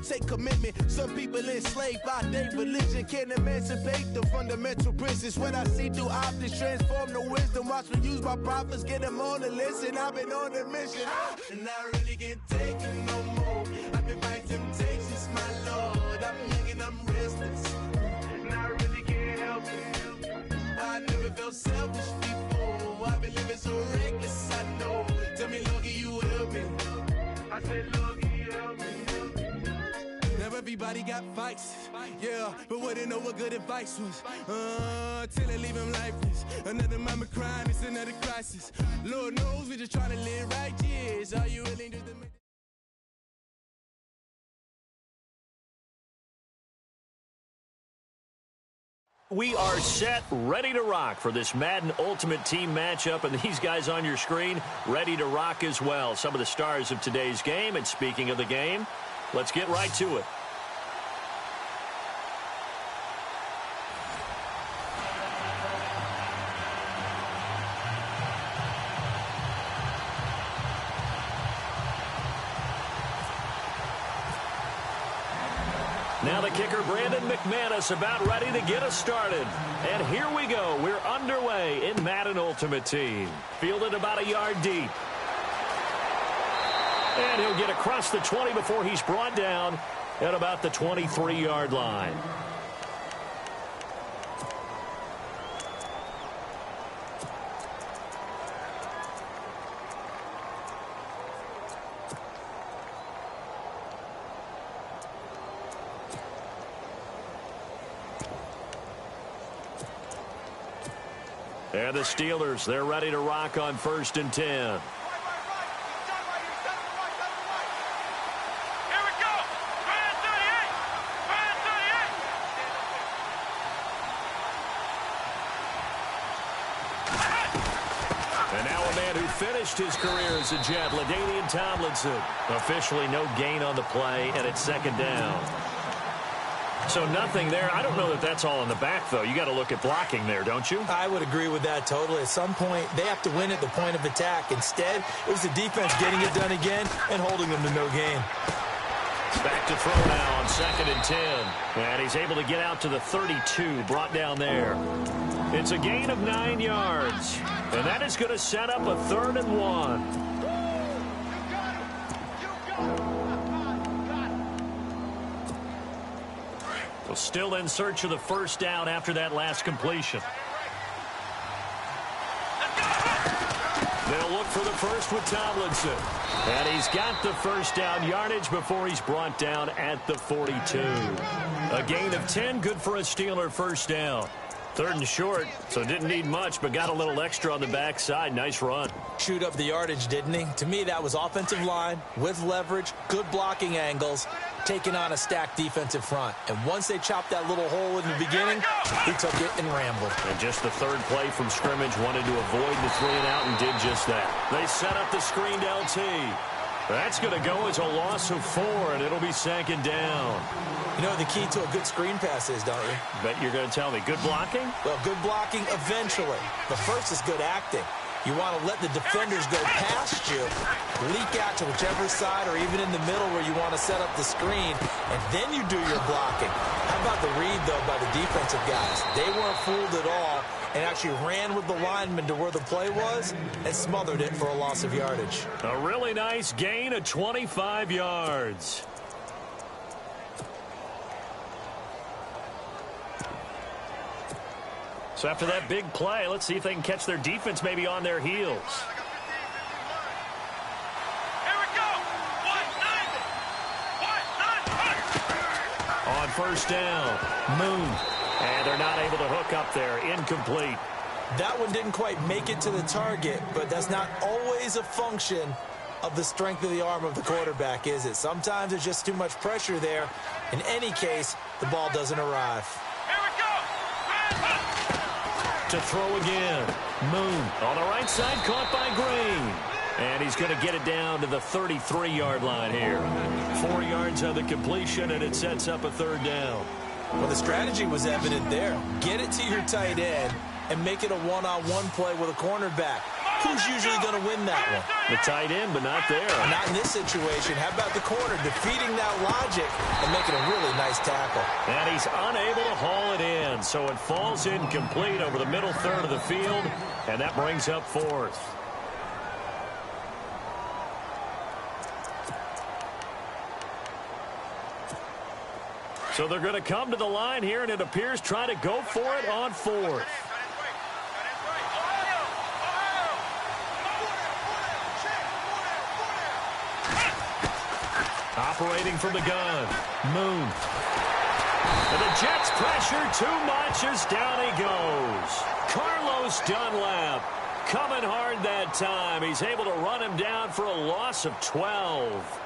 don't take commitment. Some people enslaved by their religion can't emancipate the fundamental prisons. When I see through optics, transform the wisdom. Watch me use my prophets, get them on the listen. I've been on a mission, and I really can't take it no more. I've been fighting temptations, my Lord. I'm young and I'm restless, and I really can't help it. I never felt selfish before. I've been living so reckless, I know. Tell me, Lord, can you help me? I said, Lord, can you help me? Now everybody got fights, yeah, but wouldn't know what good advice was. Till they leave him lifeless. Another mama crying, it's another crisis. Lord knows we just trying to live right, yes. Are you willing to do the... We are set, ready to rock for this Madden Ultimate Team matchup, and these guys on your screen ready to rock as well. Some of the stars of today's game, and speaking of the game, let's get right to it. Now the kicker, Brandon McManus, about ready to get us started. And here we go. We're underway in Madden Ultimate Team. Fielded about a yard deep. And he'll get across the 20 before he's brought down at about the 23-yard line. And the Steelers, they're ready to rock on 1st and 10. Here we go. Brand 38. Brand 38. And now a man who finished his career as a Jet, LaDainian Tomlinson. Officially no gain on the play, and it's 2nd down. So nothing there. I don't know that that's all in the back, though. You got to look at blocking there, don't you? I would agree with that totally. At some point, they have to win at the point of attack. Instead, it was the defense getting it done again and holding them to no gain. Back to throw now on 2nd and 10. And he's able to get out to the 32, brought down there. It's a gain of 9 yards. And that is going to set up a 3rd and 1. Still in search of the 1st down after that last completion. They'll look for the first with Tomlinson. And he's got the 1st down yardage before he's brought down at the 42. A gain of 10, good for a Steeler 1st down. 3rd and short, so didn't need much, but got a little extra on the backside. Nice run. Shoot up the yardage, didn't he? To me, that was offensive line with leverage, good blocking angles, taking on a stacked defensive front. And once they chopped that little hole in the beginning, he took it and rambled. And just the 3rd play from scrimmage, wanted to avoid the 3 and out and did just that. They set up the screened LT. That's going to go as a loss of 4, and it'll be 2nd down. You know what the key to a good screen pass is, don't you? Bet you're going to tell me. Good blocking? Well, good blocking eventually. The first is good acting. You want to let the defenders go past you, leak out to whichever side or even in the middle where you want to set up the screen, and then you do your blocking. How about the read, though, by the defensive guys? They weren't fooled at all and actually ran with the lineman to where the play was and smothered it for a loss of yardage. A really nice gain of 25 yards. So after that big play, let's see if they can catch their defense maybe on their heels. Here we go. 1-9. On 1st down, Moon. And they're not able to hook up there. Incomplete. That one didn't quite make it to the target, but that's not always a function of the strength of the arm of the quarterback, is it? Sometimes there's just too much pressure there. In any case, the ball doesn't arrive. To throw again. Moon on the right side, caught by Green. And he's going to get it down to the 33-yard line here. 4 yards on the completion, and it sets up a 3rd down. Well, the strategy was evident there. Get it to your tight end and make it a one-on-one play with a cornerback. Who's usually going to win that one? The tight end, but not there. Not in this situation. How about the corner defeating that logic and making a really nice tackle? And he's unable to haul it in, so it falls incomplete over the middle third of the field, and that brings up fourth. So they're going to come to the line here, and it appears trying to go for it on fourth. Operating from the gun, Moon. And the Jets pressure too much as down he goes. Carlos Dunlap coming hard that time. He's able to run him down for a loss of 12.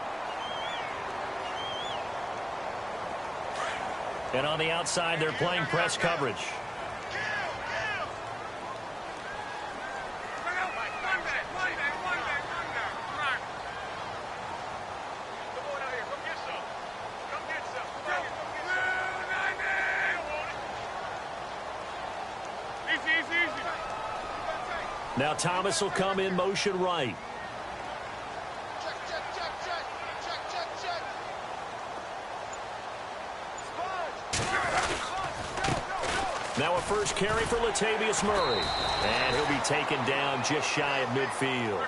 And on the outside, they're playing press coverage. Now Thomas will come in motion right. Now a first carry for Latavius Murray. And he'll be taken down just shy of midfield.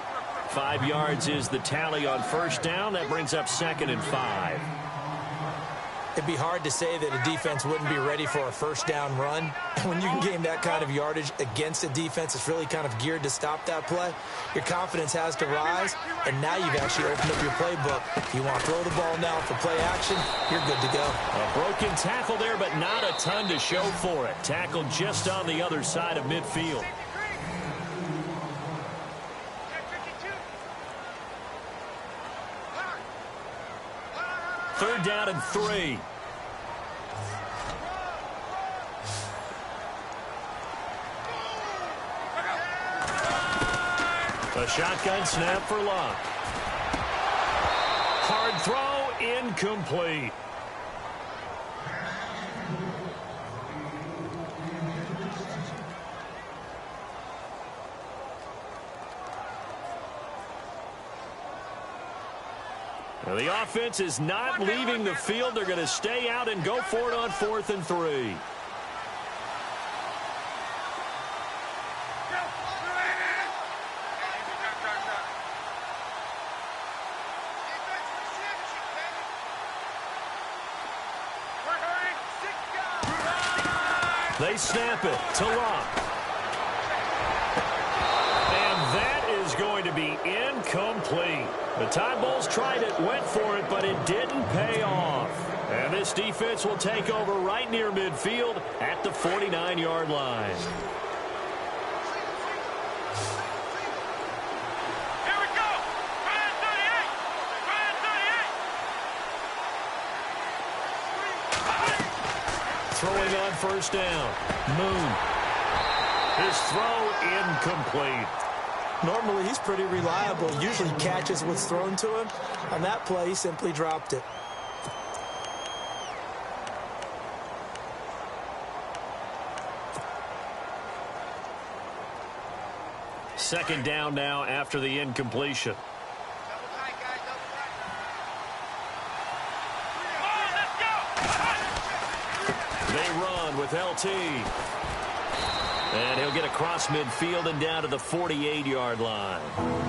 5 yards is the tally on first down. That brings up 2nd and 5. It'd be hard to say that a defense wouldn't be ready for a first down run. When you can gain that kind of yardage against a defense that's really kind of geared to stop that play, your confidence has to rise, and now you've actually opened up your playbook. If you want to throw the ball now for play action, you're good to go. A broken tackle there, but not a ton to show for it. Tackled just on the other side of midfield. Third down and 3. A shotgun snap for Locke. Hard throw, incomplete. Now the offense is not leaving the field. They're going to stay out and go for it on 4th and 3. They snap it to Locke. And that is going to be incomplete. The Tide Bulls tried it, went for it, but it didn't pay off. And this defense will take over right near midfield at the 49-yard line. Here we go. Ryan 38. Ryan 38. Throwing on first down. Moon. His throw incomplete. Normally, he's pretty reliable. Usually catches what's thrown to him. On that play, he simply dropped it. Second down now after the incompletion. They run with LT. And he'll get across midfield and down to the 48-yard line.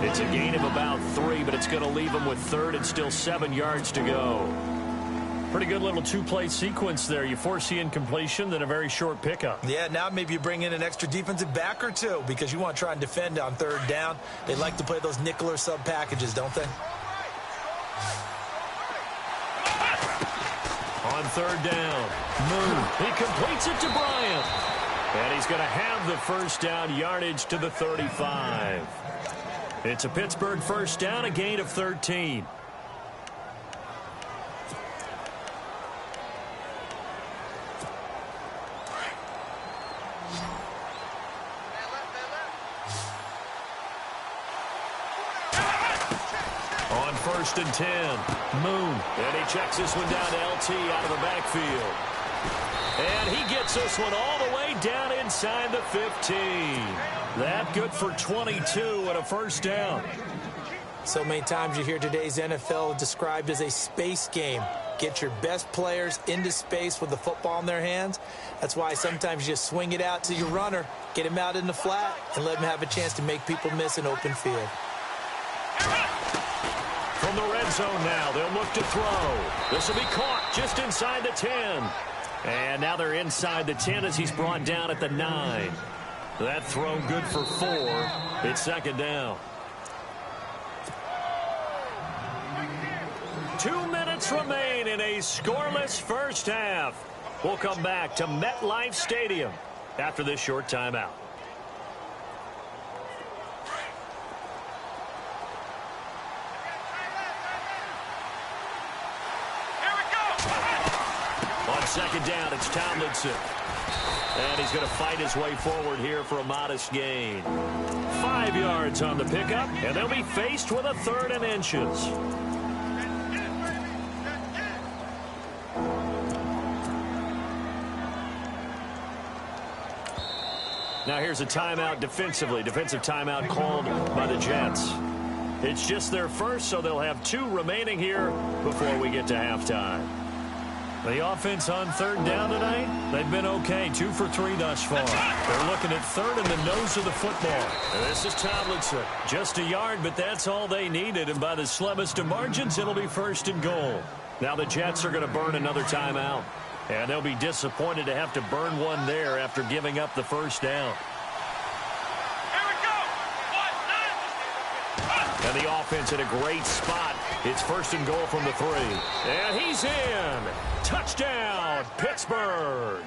It's a gain of about 3, but it's going to leave him with 3rd and still 7 yards to go. Pretty good little two-play sequence there. You force the incompletion, then a very short pickup. Yeah, now maybe you bring in an extra defensive back or two because you want to try and defend on 3rd down. They like to play those nickel or sub packages, don't they? On 3rd down, Moon. He completes it to Bryant. And he's going to have the first down yardage to the 35. It's a Pittsburgh first down, a gain of 13. On 1st and 10, Moon. And he checks this one down to LT out of the backfield. And he gets this one all the way way down inside the 15. That good for 22 and a first down. So many times you hear today's NFL described as a space game. Get your best players into space with the football in their hands. That's why sometimes you just swing it out to your runner, get him out in the flat, and let him have a chance to make people miss an open field. From the red zone now, they'll look to throw. This will be caught just inside the 10. And now they're inside the 10 as he's brought down at the 9. That throw good for 4. It's second down. 2 minutes remain in a scoreless first half. We'll come back to MetLife Stadium after this short timeout. On second down, it's Tomlinson. And he's going to fight his way forward here for a modest gain. 5 yards on the pickup, and they'll be faced with a 3rd and inches. Now here's a timeout defensively. Defensive timeout called by the Jets. It's just their first, so they'll have 2 remaining here before we get to halftime. The offense on 3rd down tonight, they've been okay. 2 for 3 thus far. They're looking at 3rd in the nose of the football. And this is Tomlinson. Just a yard, but that's all they needed. And by the slimmest of margins, it'll be 1st and goal. Now the Jets are going to burn another timeout. And they'll be disappointed to have to burn one there after giving up the first down. Here we go. And the offense in a great spot. It's 1st and goal from the 3. And he's in. Touchdown, Pittsburgh.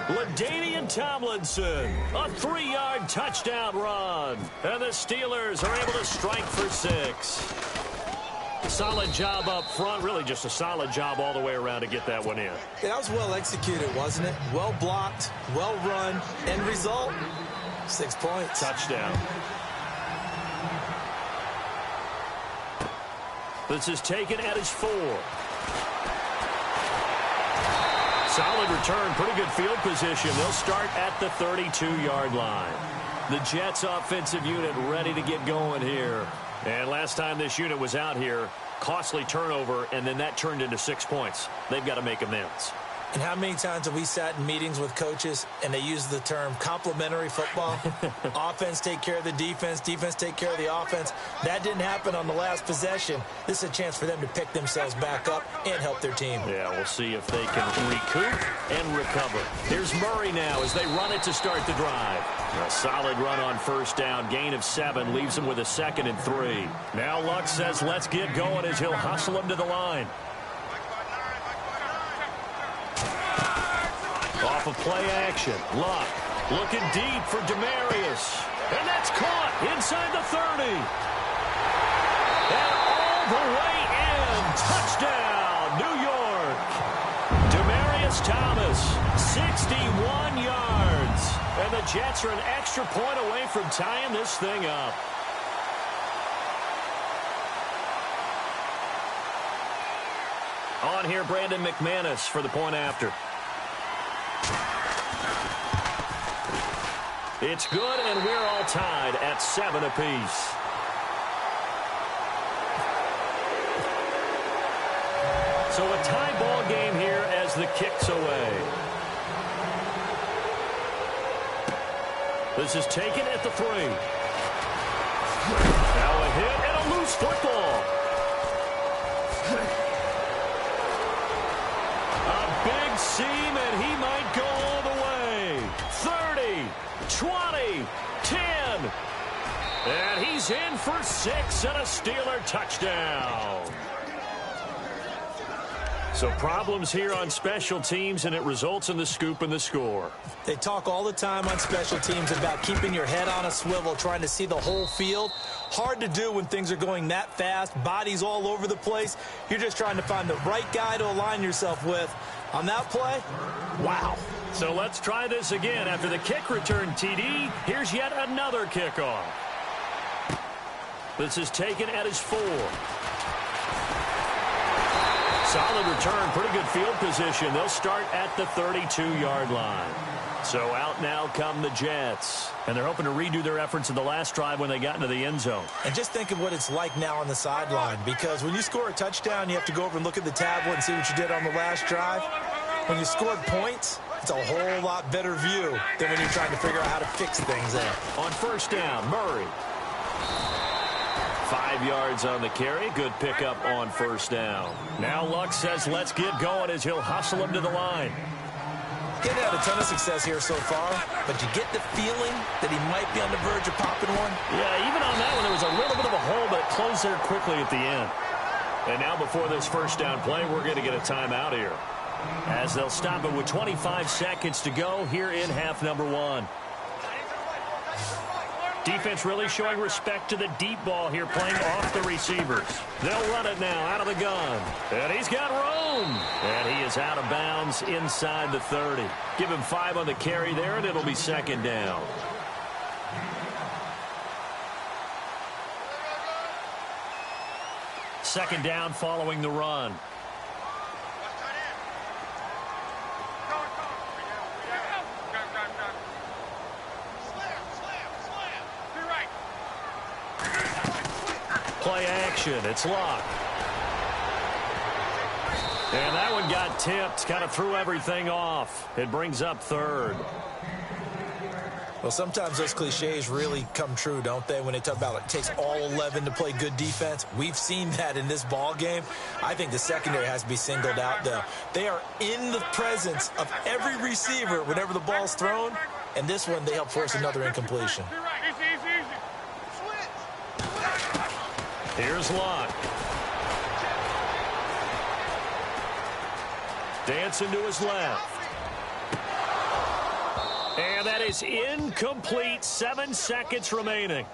LaDainian Tomlinson, a 3-yard touchdown run. And the Steelers are able to strike for 6. Solid job up front, really just a solid job all the way around to get that one in. That was well executed, wasn't it? Well blocked, well run. End result, 6 points. Touchdown. This is taken at his 4. Solid return, pretty good field position. They'll start at the 32-yard line. The Jets offensive unit ready to get going here. And last time this unit was out here, costly turnover, and then that turned into 6 points. They've got to make amends. And how many times have we sat in meetings with coaches and they use the term complementary football? Offense take care of the defense, defense take care of the offense. That didn't happen on the last possession. This is a chance for them to pick themselves back up and help their team. Yeah, we'll see if they can recoup and recover. Here's Murray now as they run it to start the drive. A solid run on 1st down. Gain of 7 leaves them with a 2nd and 3. Now Luck says let's get going as he'll hustle him to the line. Off of play action. Luck looking deep for Demarius. And that's caught inside the 30. And all the way in. Touchdown, New York. Demarius Thomas, 61 yards. And the Jets are an extra point away from tying this thing up. On here, Brandon McManus for the point after. It's good, and we're all tied at 7 apiece. So a tie ball game here as the kick's away. This is taken at the 3. Now a hit and a loose football. A big seam, and he might go all the way. 30, 20, 10. And he's in for 6 and a Steeler touchdown. So problems here on special teams, and it results in the scoop and the score. They talk all the time on special teams about keeping your head on a swivel, trying to see the whole field. Hard to do when things are going that fast, bodies all over the place. You're just trying to find the right guy to align yourself with. On that play, wow. So let's try this again. After the kick return TD, here's yet another kickoff. This is taken at his 4. Solid return, pretty good field position. They'll start at the 32-yard line. So out now come the Jets. And they're hoping to redo their efforts in the last drive when they got into the end zone. And just think of what it's like now on the sideline, because when you score a touchdown, you have to go over and look at the tablet and see what you did on the last drive. When you scored points, it's a whole lot better view than when you're trying to figure out how to fix things there. On first down, Murray. 5 yards on the carry. Good pickup on first down. Now Luck says let's get going as he'll hustle him to the line. He's had a ton of success here so far, but you get the feeling that he might be on the verge of popping one. Yeah, even on that one, there was a little bit of a hole, but it closed there quickly at the end. And now before this first down play, we're going to get a timeout here, as they'll stop it with 25 seconds to go here in half number 1. Defense really showing respect to the deep ball here, playing off the receivers. They'll run it now out of the gun. And he's got room. And he is out of bounds inside the 30. Give him 5 on the carry there, and it'll be second down. Second down following the run. Play action. It's Luck. And that one got tipped. Kind of threw everything off. It brings up third. Well, sometimes those cliches really come true, don't they, when they talk about it takes all 11 to play good defense. We've seen that in this ball game. I think the secondary has to be singled out, though. They are in the presence of every receiver whenever the ball's thrown, and this one they help force another incompletion. Here's Luck. Dancing to his left. And that is incomplete. 7 seconds remaining.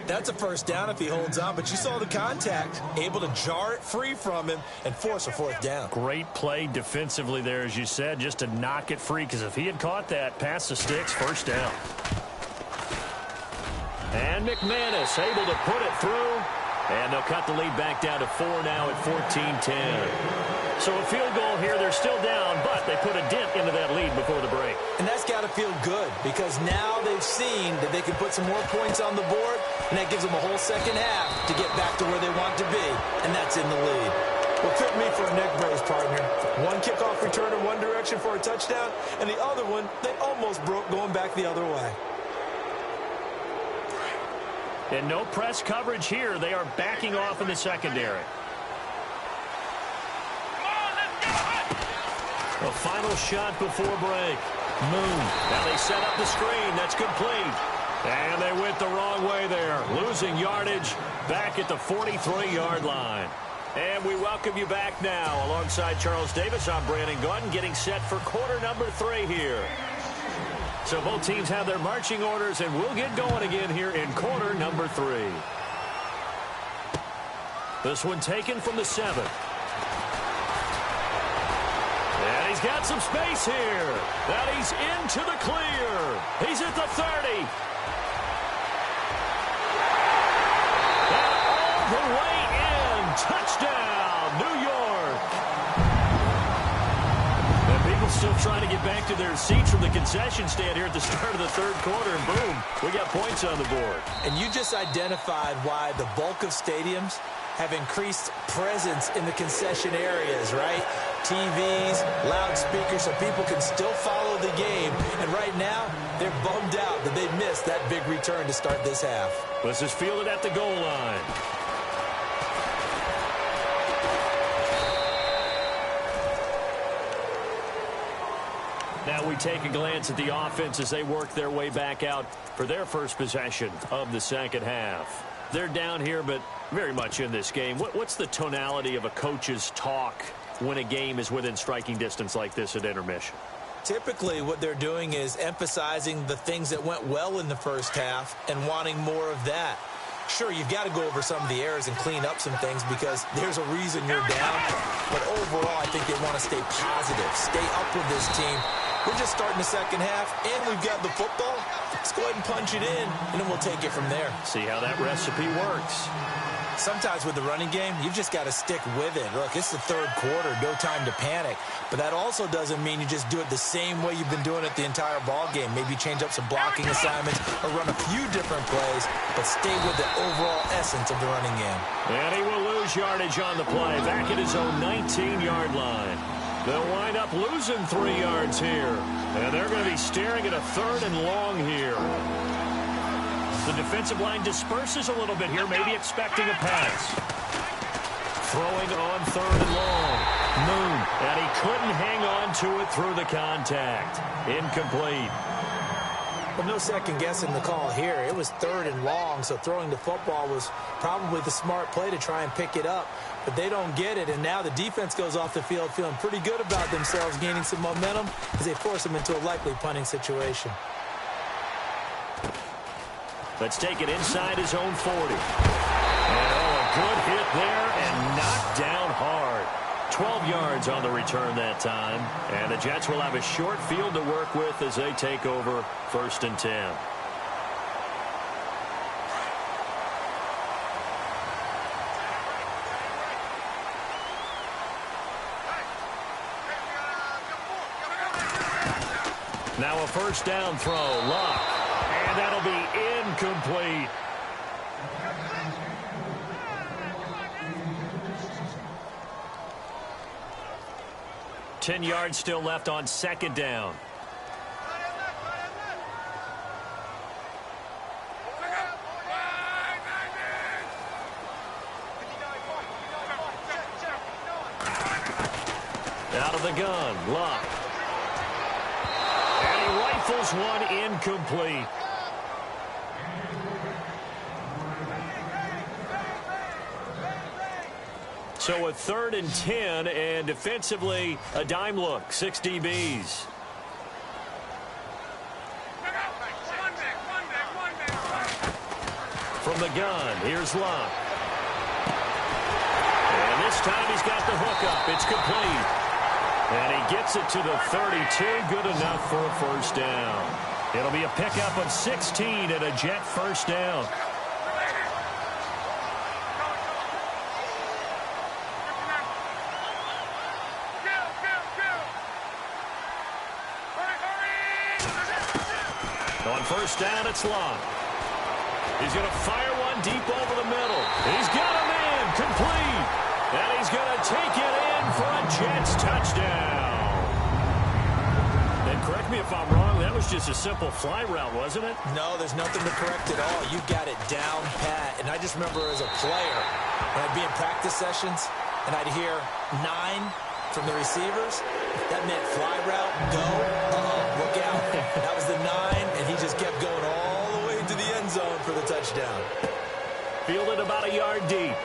That's a first down if he holds on, but you saw the contact. Able to jar it free from him and force a fourth down. Great play defensively there, as you said, just to knock it free, because if he had caught that, past the sticks, first down. And McManus able to put it through. And they'll cut the lead back down to 4 now at 14-10. So a field goal here. They're still down, but they put a dent into that lead before the break. And that's got to feel good, because now they've seen that they can put some more points on the board, and that gives them a whole second half to get back to where they want to be, and that's in the lead. Well, fit me for a neck brace, partner. One kickoff return in one direction for a touchdown, and the other one, they almost broke going back the other way. And no press coverage here. They are backing off in the secondary. A final shot before break. Moon. Now they set up the screen. That's complete. And they went the wrong way there. Losing yardage back at the 43-yard line. And we welcome you back now. Alongside Charles Davis, I'm Brandon Gordon, getting set for quarter number 3 here. So both teams have their marching orders, and we'll get going again here in quarter number 3. This one taken from the 7. And he's got some space here. That he's into the clear. He's at the 30. And all the way in. Touchdown, New York. Still trying to get back to their seats from the concession stand here at the start of the third quarter, and boom, we got points on the board. And you just identified why the bulk of stadiums have increased presence in the concession areas, right? TVs, loudspeakers, so people can still follow the game. And right now, they're bummed out that they missed that big return to start this half. This is fielded at the goal line. Now we take a glance at the offense as they work their way back out for their first possession of the second half. They're down here, but very much in this game. What's the tonality of a coach's talk when a game is within striking distance like this at intermission? Typically, what they're doing is emphasizing the things that went well in the first half and wanting more of that. Sure, you've got to go over some of the errors and clean up some things because there's a reason you're down. But overall, I think they want to stay positive, stay up with this team, We're just starting the second half, and we've got the football. Let's go ahead and punch it in, and then we'll take it from there. See how that recipe works. Sometimes with the running game, you've just got to stick with it. Look, it's the third quarter, no time to panic. But that also doesn't mean you just do it the same way you've been doing it the entire ball game. Maybe change up some blocking assignments or run a few different plays, but stay with the overall essence of the running game. And he will lose yardage on the play, back at his own 19-yard line. They'll wind up losing 3 yards here. And they're going to be staring at a 3rd and long here. The defensive line disperses a little bit here, maybe expecting a pass. Throwing on 3rd and long. Moon, and he couldn't hang on to it through the contact. Incomplete. But no second guessing the call here. It was 3rd and long, so throwing the football was probably the smart play to try and pick it up. But they don't get it, and now the defense goes off the field feeling pretty good about themselves, gaining some momentum as they force them into a likely punting situation. Let's take it inside his own 40. And a good hit there and knocked down hard. 12 yards on the return that time. And the Jets will have a short field to work with as they take over 1st and 10. Now a 1st down throw. Luck. And that'll be incomplete. Ten yards still left on 2nd down. Out of the gun, Luck. And he rifles one incomplete. So a 3rd and 10, and defensively, a dime look, 6 DBs. From the gun, here's Luck. And this time he's got the hook up. It's complete. And he gets it to the 32, good enough for a 1st down. It'll be a pickup of 16 and a Jet 1st down. On 1st down, it's Long. He's going to fire one deep over the middle. He's got a man, complete. And he's going to take it in for a Jets touchdown. And correct me if I'm wrong, that was just a simple fly route, wasn't it? No, there's nothing to correct at all. You got it down pat. And I just remember as a player, when I'd be in practice sessions, and I'd hear 9 from the receivers, that meant fly route, go, look out. That was the 9, and he just kept going all the way to the end zone for the touchdown. Fielded about a yard deep.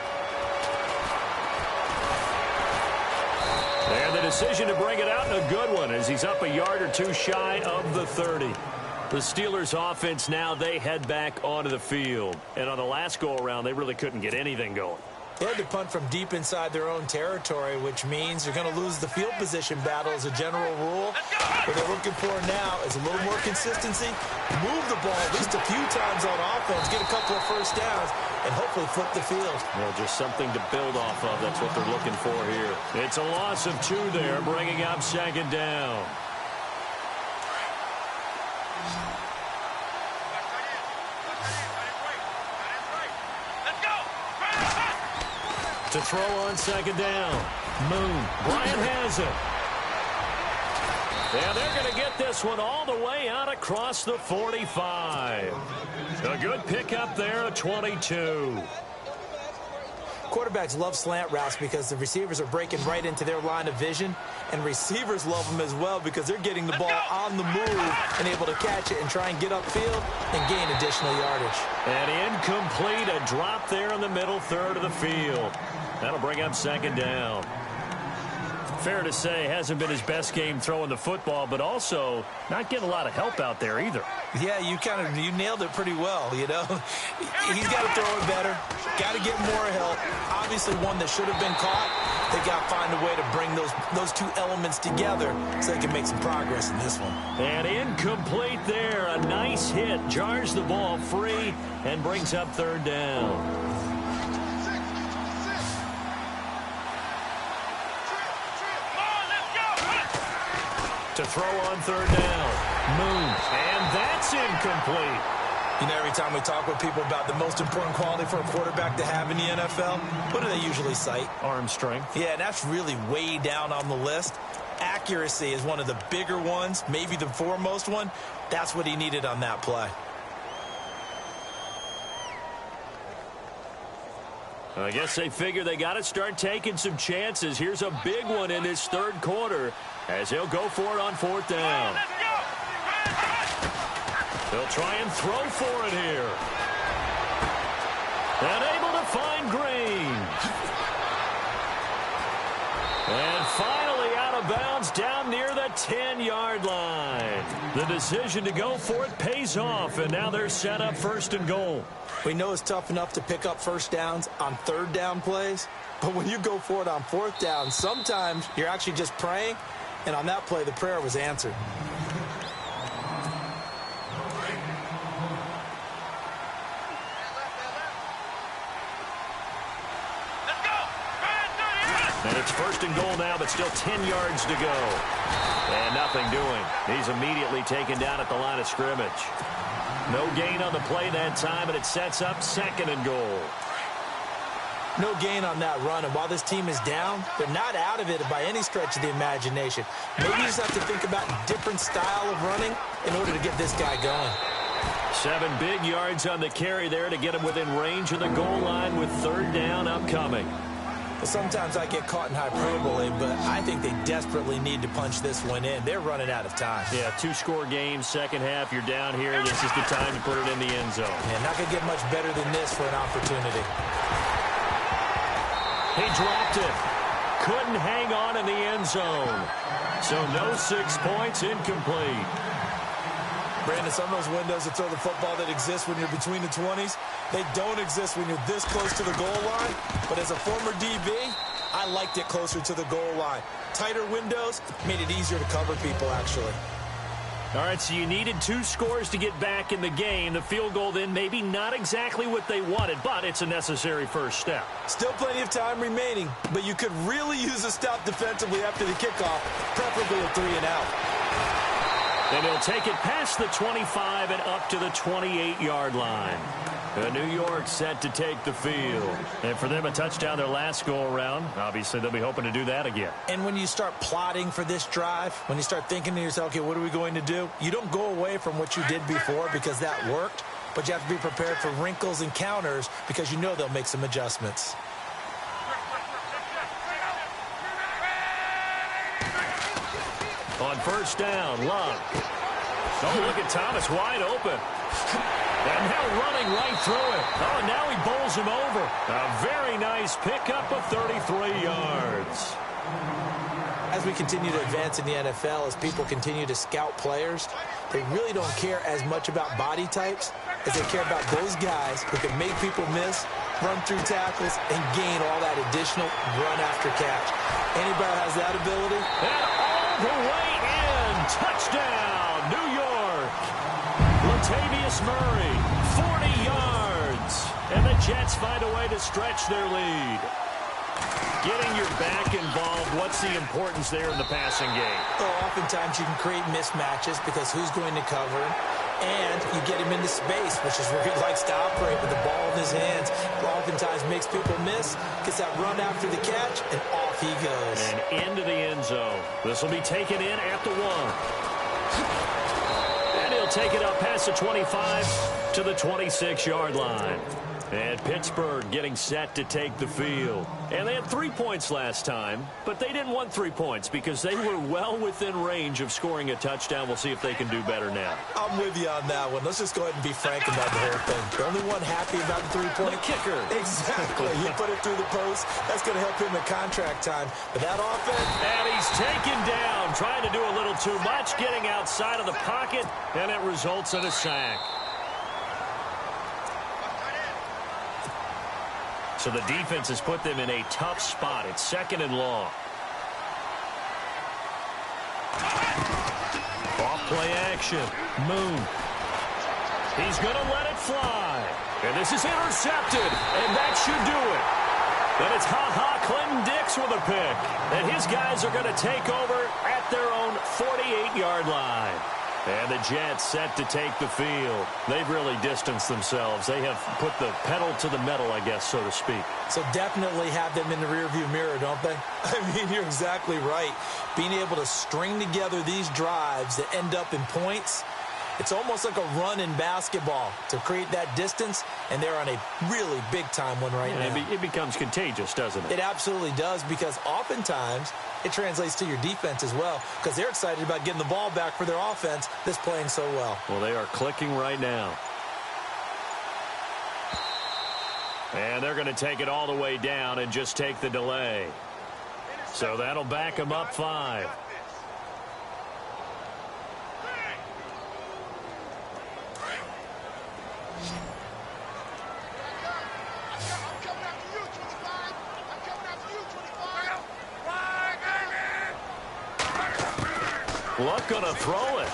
And the decision to bring it out, and a good one, as he's up a yard or 2 shy of the 30. The Steelers offense now, they head back onto the field. And on the last go-around, they really couldn't get anything going. They had to punt from deep inside their own territory, which means they're going to lose the field position battle as a general rule. What they're looking for now is a little more consistency, move the ball at least a few times on offense, get a couple of 1st downs, and hopefully flip the field. Well, just something to build off of. That's what they're looking for here. It's a loss of 2 there, bringing up 2nd down. To throw on 2nd down. Moon. Bryant has it. And they're going to get this one all the way out across the 45. A good pickup there, a 22. Quarterbacks love slant routes because the receivers are breaking right into their line of vision, and receivers love them as well because they're getting the ball on the move and able to catch it and try and get upfield and gain additional yardage. And incomplete, a drop there in the middle 3rd of the field. That'll bring up 2nd down. Fair to say, hasn't been his best game throwing the football, but also not getting a lot of help out there either. Yeah, you nailed it pretty well, you know. He's got to throw it better, got to get more help. Obviously one that should have been caught, They got to find a way to bring those two elements together so they can make some progress in this one. And incomplete there. A nice hit. Jars the ball free and brings up third down. To throw on third down. Moon. And that's incomplete. You know, every time we talk with people about the most important quality for a quarterback to have in the NFL, what do they usually cite? Arm strength. Yeah, and that's really way down on the list. Accuracy is one of the bigger ones, maybe the foremost one. That's what he needed on that play. I guess they figure they got to start taking some chances. Here's a big one in this third quarter as he'll go for it on fourth down. They'll try and throw for it here. And able to find Green. And finally out of bounds down near the 10-yard line. The decision to go for it pays off, and now they're set up first and goal. We know it's tough enough to pick up first downs on third down plays, but when you go for it on fourth down, sometimes you're actually just praying, and on that play, the prayer was answered. And it's first and goal now, but still 10 yards to go. And nothing doing. He's immediately taken down at the line of scrimmage. No gain on the play that time, and it sets up second and goal. No gain on that run, and while this team is down, they're not out of it by any stretch of the imagination. Maybe you just have to think about a different style of running in order to get this guy going. 7 big yards on the carry there to get him within range of the goal line with third down upcoming. Sometimes I get caught in hyperbole, but I think they desperately need to punch this one in. They're running out of time. Yeah, 2-score game, second half, you're down here. This is the time to put it in the end zone. Yeah, not going to get much better than this for an opportunity. He dropped it. Couldn't hang on in the end zone. So no 6 points, incomplete. Brandon, some of those windows to throw the football that exist when you're between the 20s, they don't exist when you're this close to the goal line. But as a former DB, I liked it closer to the goal line. Tighter windows made it easier to cover people, actually. All right, so you needed 2 scores to get back in the game. The field goal then maybe not exactly what they wanted, but it's a necessary first step. Still plenty of time remaining, but you could really use a stop defensively after the kickoff, preferably a 3 and out. And he'll take it past the 25 and up to the 28-yard line. New York set to take the field. And for them, a touchdown their last go-around. Obviously, they'll be hoping to do that again. And when you start plotting for this drive, when you start thinking to yourself, okay, what are we going to do? You don't go away from what you did before because that worked, but you have to be prepared for wrinkles and counters because you know they'll make some adjustments. On first down, Love. Oh, look at Thomas wide open. And now running right through it. Oh, now he bowls him over. A very nice pickup of 33 yards. As we continue to advance in the NFL, as people continue to scout players, they really don't care as much about body types as they care about those guys who can make people miss, run through tackles, and gain all that additional run after catch. Anybody has that ability? And all the way in. Touchdown, New York. Latavius Murray, 40 yards. And the Jets find a way to stretch their lead. Getting your back involved, what's the importance there in the passing game? Well, oftentimes you can create mismatches because who's going to cover him? And you get him into space, which is where he likes to operate with the ball in his hands. Oftentimes makes people miss, gets that run after the catch, and off he goes. And into the end zone. This will be taken in at the 1. And he'll take it up past the 25 to the 26-yard line. And Pittsburgh getting set to take the field. And they had 3 points last time, but they didn't want 3 points because they were well within range of scoring a touchdown. We'll see if they can do better now. I'm with you on that one. Let's just go ahead and be frank about the whole thing. The only one happy about the 3-point kicker. Exactly. He put it through the post. That's going to help him in contract time. But that offense. And he's taken down, trying to do a little too much, getting outside of the pocket, and it results in a sack. So the defense has put them in a tough spot. It's 2nd and long. Off-play action. Moon. He's going to let it fly. And this is intercepted. And that should do it. And it's Clinton Dix with a pick. And his guys are going to take over at their own 48-yard line. And the Jets set to take the field. They've really distanced themselves. They have put the pedal to the metal, I guess, so to speak. So definitely have them in the rearview mirror, don't they? I mean, you're exactly right. Being able to string together these drives that end up in points, it's almost like a run in basketball to create that distance, and they're on a really big-time one right now. It becomes contagious, doesn't it? It absolutely does, because oftentimes it translates to your defense as well, because they're excited about getting the ball back for their offense that's playing so well. Well, they are clicking right now. And they're going to take it all the way down and just take the delay. So that'll back them up 5. Luck going to throw it.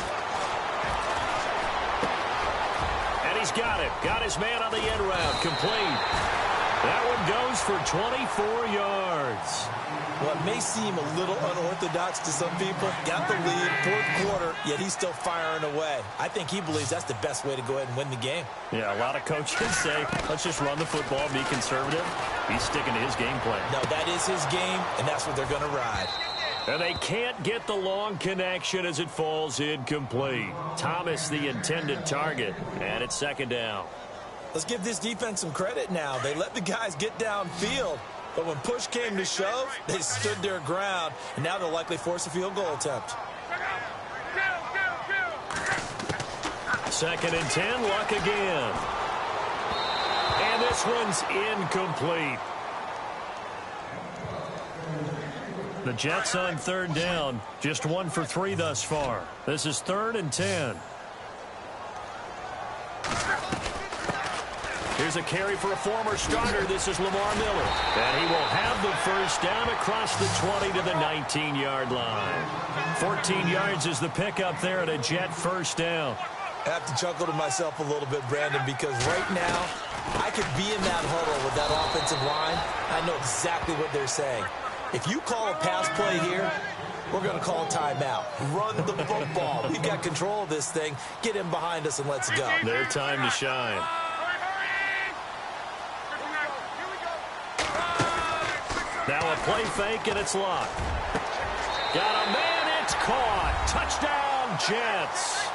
And he's got it. Got his man on the end route. Complete. That one goes for 24 yards. Well, it may seem a little unorthodox to some people. Got the lead, 4th quarter, yet he's still firing away. I think he believes that's the best way to go ahead and win the game. Yeah, a lot of coaches say, let's just run the football, be conservative. He's sticking to his game plan. No, that is his game, and that's what they're going to ride. And they can't get the long connection as it falls incomplete. Thomas, the intended target, and it's 2nd down. Let's give this defense some credit now. They let the guys get downfield, but when push came to shove, they stood their ground, and now they'll likely force a field goal attempt. 2nd and 10, Luck again. And this one's incomplete. The Jets on 3rd down, just 1 for 3 thus far. This is 3rd and 10. Here's a carry for a former starter. This is Lamar Miller. And he will have the 1st down across the 20 to the 19-yard line. 14 yards is the pickup there at a Jet 1st down. I have to chuckle to myself a little bit, Brandon, because right now I could be in that huddle with that offensive line. I know exactly what they're saying. If you call a pass play here, we're going to call timeout. Run the football. We've got control of this thing. Get him behind us and let's go. Their time to shine. Now a play fake, and it's Luck. Got a man, it's caught. Touchdown, Jets.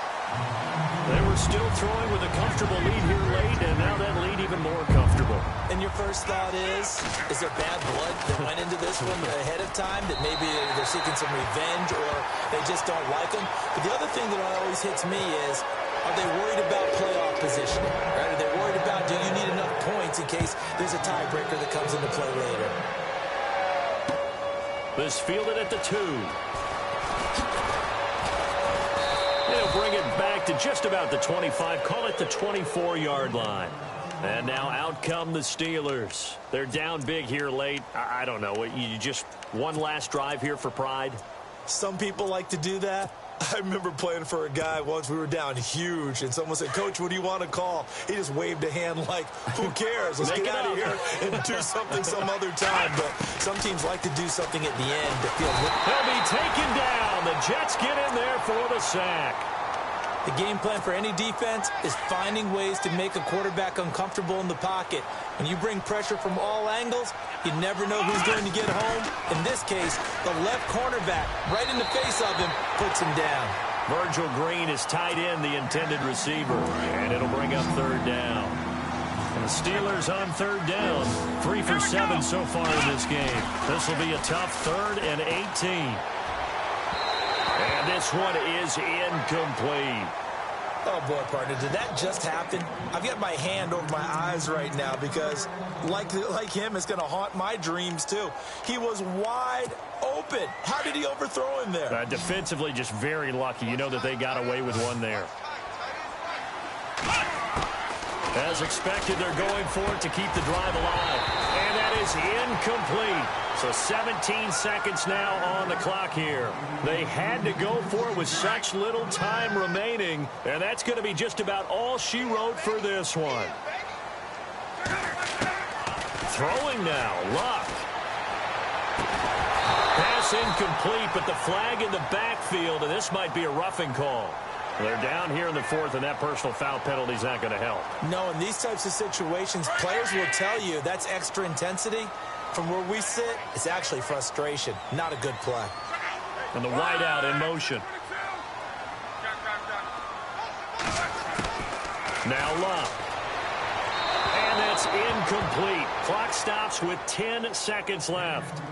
They were still throwing with a comfortable lead here late, and now that lead even more comfortable. And your first thought is there bad blood that went into this one ahead of time, that maybe they're seeking some revenge or they just don't like them? But the other thing that always hits me is, are they worried about playoff positioning? Right? Are they worried about, do you need enough points in case there's a tiebreaker that comes into play later? This fielded at the 2. They'll bring it back to just about the 25. Call it the 24-yard line. And now out come the Steelers. They're down big here late. I don't know. You just one last drive here for pride? Some people like to do that. I remember playing for a guy once. We were down huge, and someone said, "Coach, what do you want to call?" He just waved a hand like, who cares? Let's get out of here and do something some other time. But some teams like to do something at the end to feel good. He'll be taken down. The Jets get in there for the sack. The game plan for any defense is finding ways to make a quarterback uncomfortable in the pocket. When you bring pressure from all angles, you never know who's going to get home. In this case, the left cornerback, right in the face of him, puts him down. Virgil Green is tied in, the intended receiver, and it'll bring up 3rd down. And the Steelers on 3rd down, 3 for 7 so far in this game. This will be a tough 3rd and 18. And this one is incomplete. Oh, boy, partner, did that just happen? I've got my hand over my eyes right now because, like him, it's going to haunt my dreams, too. He was wide open. How did he overthrow him there? Defensively, just very lucky. You know that they got away with one there. As expected, they're going for it to keep the drive alive. that is incomplete. So 17 seconds now on the clock here. They had to go for it with such little time remaining, and that's going to be just about all she wrote for this one. Throwing now, Luck. Pass incomplete, but the flag in the backfield, and this might be a roughing call. They're down here in the fourth, and that personal foul penalty is not going to help. No, in these types of situations, players will tell you that's extra intensity. From where we sit, it's actually frustration, not a good play. And the wideout in motion. Now Luck. And that's incomplete. Clock stops with 10 seconds left.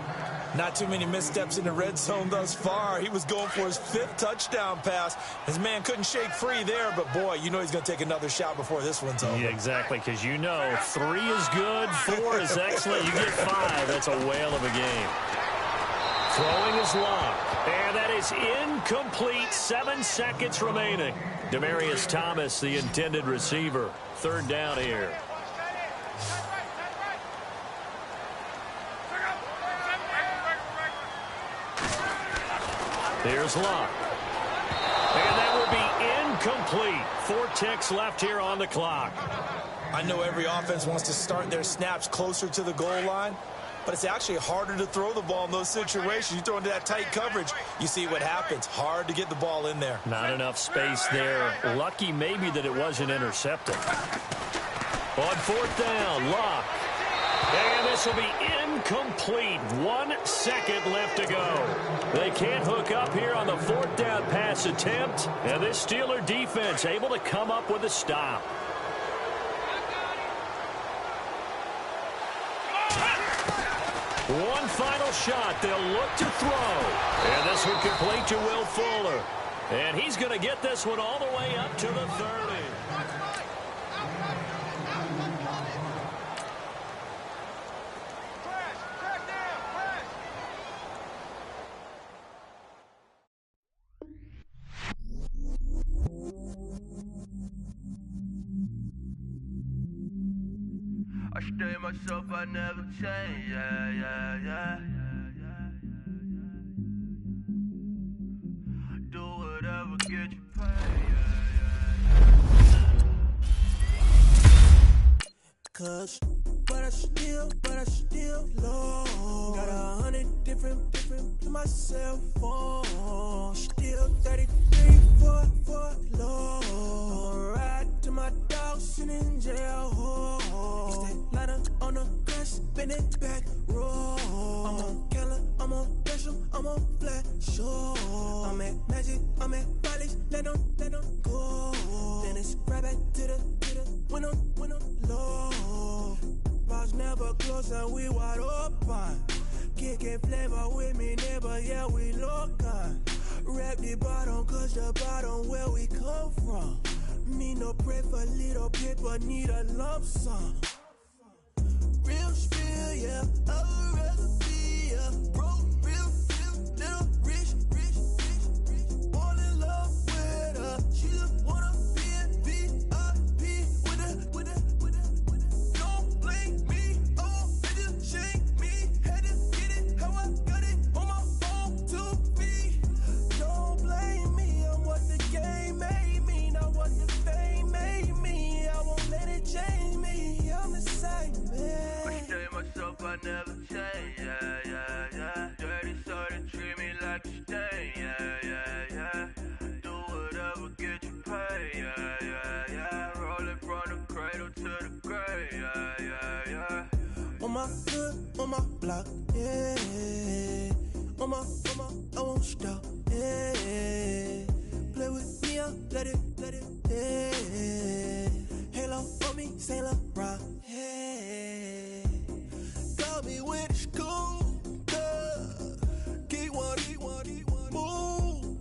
Not too many missteps in the red zone thus far. He was going for his 5th touchdown pass. His man couldn't shake free there, but boy, you know he's going to take another shot before this one's over. Yeah, exactly, because you know 3 is good, 4 is excellent. You get 5, that's a whale of a game. Throwing is Luck. And that is incomplete. 7 seconds remaining. Demaryius Thomas, the intended receiver. 3rd down here. Here's Luck. And that will be incomplete. 4 ticks left here on the clock. I know every offense wants to start their snaps closer to the goal line, but it's actually harder to throw the ball in those situations. You throw into that tight coverage, you see what happens. Hard to get the ball in there. Not enough space there. Lucky maybe that it wasn't intercepted. On 4th down, Luck. And this will be incomplete. 1 second left to go. They can't hook up here on the 4th down pass attempt. And this Steeler defense able to come up with a stop. One final shot. They'll look to throw. And this one complete to Will Fuller. And he's going to get this one all the way up to the 30. I stay myself, I never change, yeah. Do whatever, get you paid, Cause, but I still low. Got 100 different to my cell phone. Still 33 for low. I'ma ride to my dog sitting in jail. Lighter on the grass, spin it back, roll. I'm on Keller, I'm on Bishop, I'm on Flat Shore. I'm at Magic, I'm at Follies, let them go. Then it's right back to the window low. Bars never close and we wide open. Kicking flavor with me, neighbor, yeah, we local. Rap the bottom, cause the bottom where we come from. Me no pray for little paper, need a lump sum. Real spill, yeah, I'd rather be a broke, real, little rich. Fall in love with her, she just wanna be a VIP with her. Don't blame me, oh, they just shake me. Had to get it, how I got it on my phone to be. Don't blame me, I'm what the game made me, not what the fame made me. I won't let it change me, I'm the same man. Myself, I never change, yeah. Dirty, so they treat me like a stain, yeah. Do whatever, get you paid, yeah. Rolling from the cradle to the grave, yeah. On my hood, on my block, yeah. On my, I won't stop, yeah. Play with me, I'll let it, yeah. Halo on me, Saint Laurent, yeah. Got me with school, keep one, move,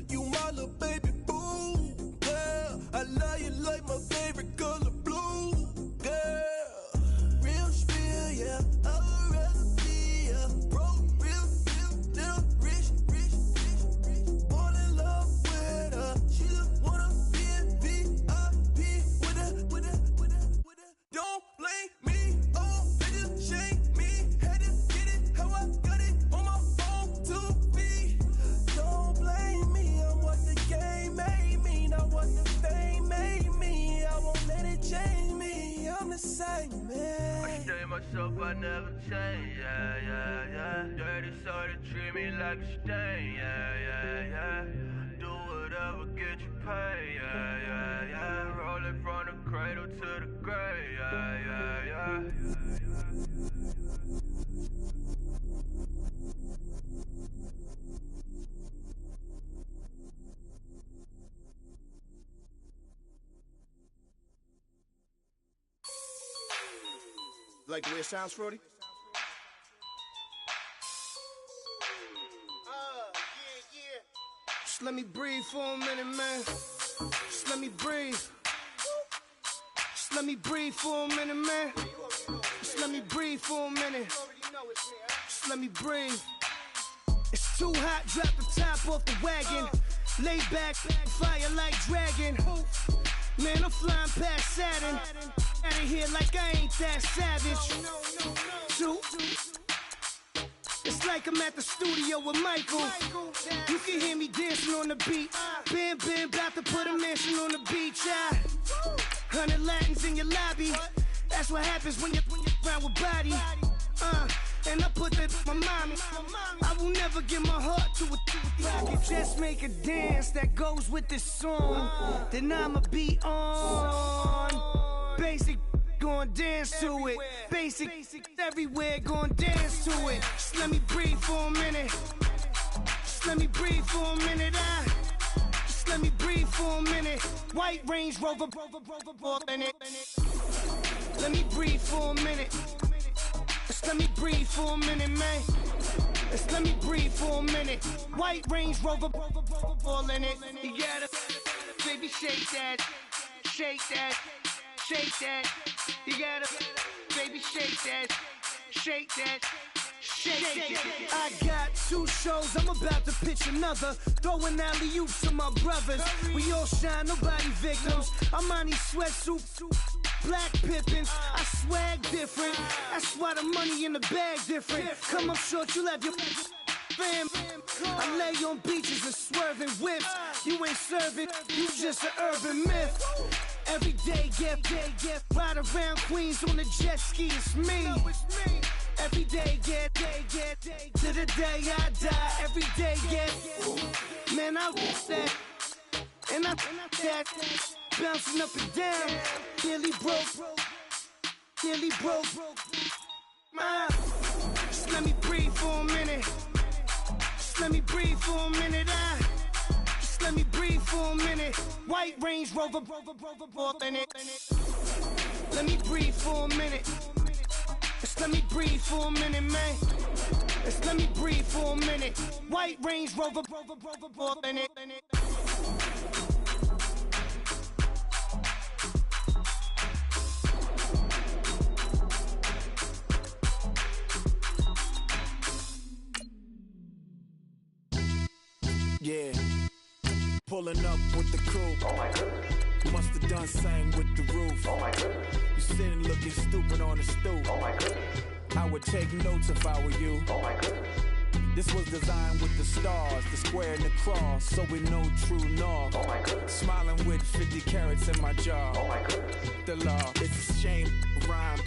you my little baby boo, girl. I love you like my favorite color blue, girl. Real spill, yeah, I'd rather be a broke, real, little rich. Fall in love with her, she myself, I never change, yeah, yeah, yeah. Dirty soul, they treat me like a stain, yeah, yeah, yeah. Do whatever, get you paid, yeah, yeah, yeah. Rolling from the cradle to the grave, yeah, yeah, yeah. Like the way it sounds, Frody? Yeah. Just let me breathe for a minute, man. Just let me breathe. Just let me breathe for a minute, man. Just let me breathe for a minute. Just let me breathe. It's too hot, drop the top off the wagon. Lay back, fire like dragon. Man, I'm flying past Saturn. Out of here like I ain't that savage. It's like I'm at the studio with Michael. You can hear me dancing on the beat. Bam, about to put a mansion on the beach. 100 Latins in your lobby. That's what happens when you're around with body. And I put that my mommy. I will never give my heart to a I can just make a dance that goes with this song. Then I'ma be on. Basic, gon' dance to it. Basic, everywhere, gon' dance to it. Just let me breathe for a minute. Just let me breathe for a minute. Just let me breathe for a minute. White Range Rover, in it. Let me breathe for a minute. Just let me breathe for a minute, man. Just let me breathe for a minute. White Range Rover, all in it. You gotta, baby, shake that, shake that, shake that. You gotta, baby, shake that, shake that. Shake. I got 2 shows, I'm about to pitch another. Throwing alley-oops to my brothers. We all shine, nobody victims. I'm on these sweatsuits, black Pippins. I swag different. That's why the money in the bag different. Come up short, you'll have your fam. I lay on beaches and swerving whips. You ain't serving, you just an urban myth. Every day, get ride around Queens on a jet ski, it's me. Every day, get to the day I die. Every day, get man, I wish that, and I that bouncing up and down, nearly broke. Just let me breathe for a minute. Just let me breathe for a minute. Just let me breathe for a minute. White Range Rover, in it. Let me breathe for a minute. Just let me breathe for a minute, man. Just let me breathe for a minute. White Range Rover, in it. Yeah, pulling up with the coop. Oh my goodness. Must have done same with the roof. Oh my goodness. You sitting looking stupid on the stoop. Oh my goodness. I would take notes if I were you. Oh my goodness. This was designed with the stars, the square and the cross, so we know true north. Oh my goodness. Smiling with 50 carats in my jaw. Oh my goodness. The law, it's a shame, rhyme.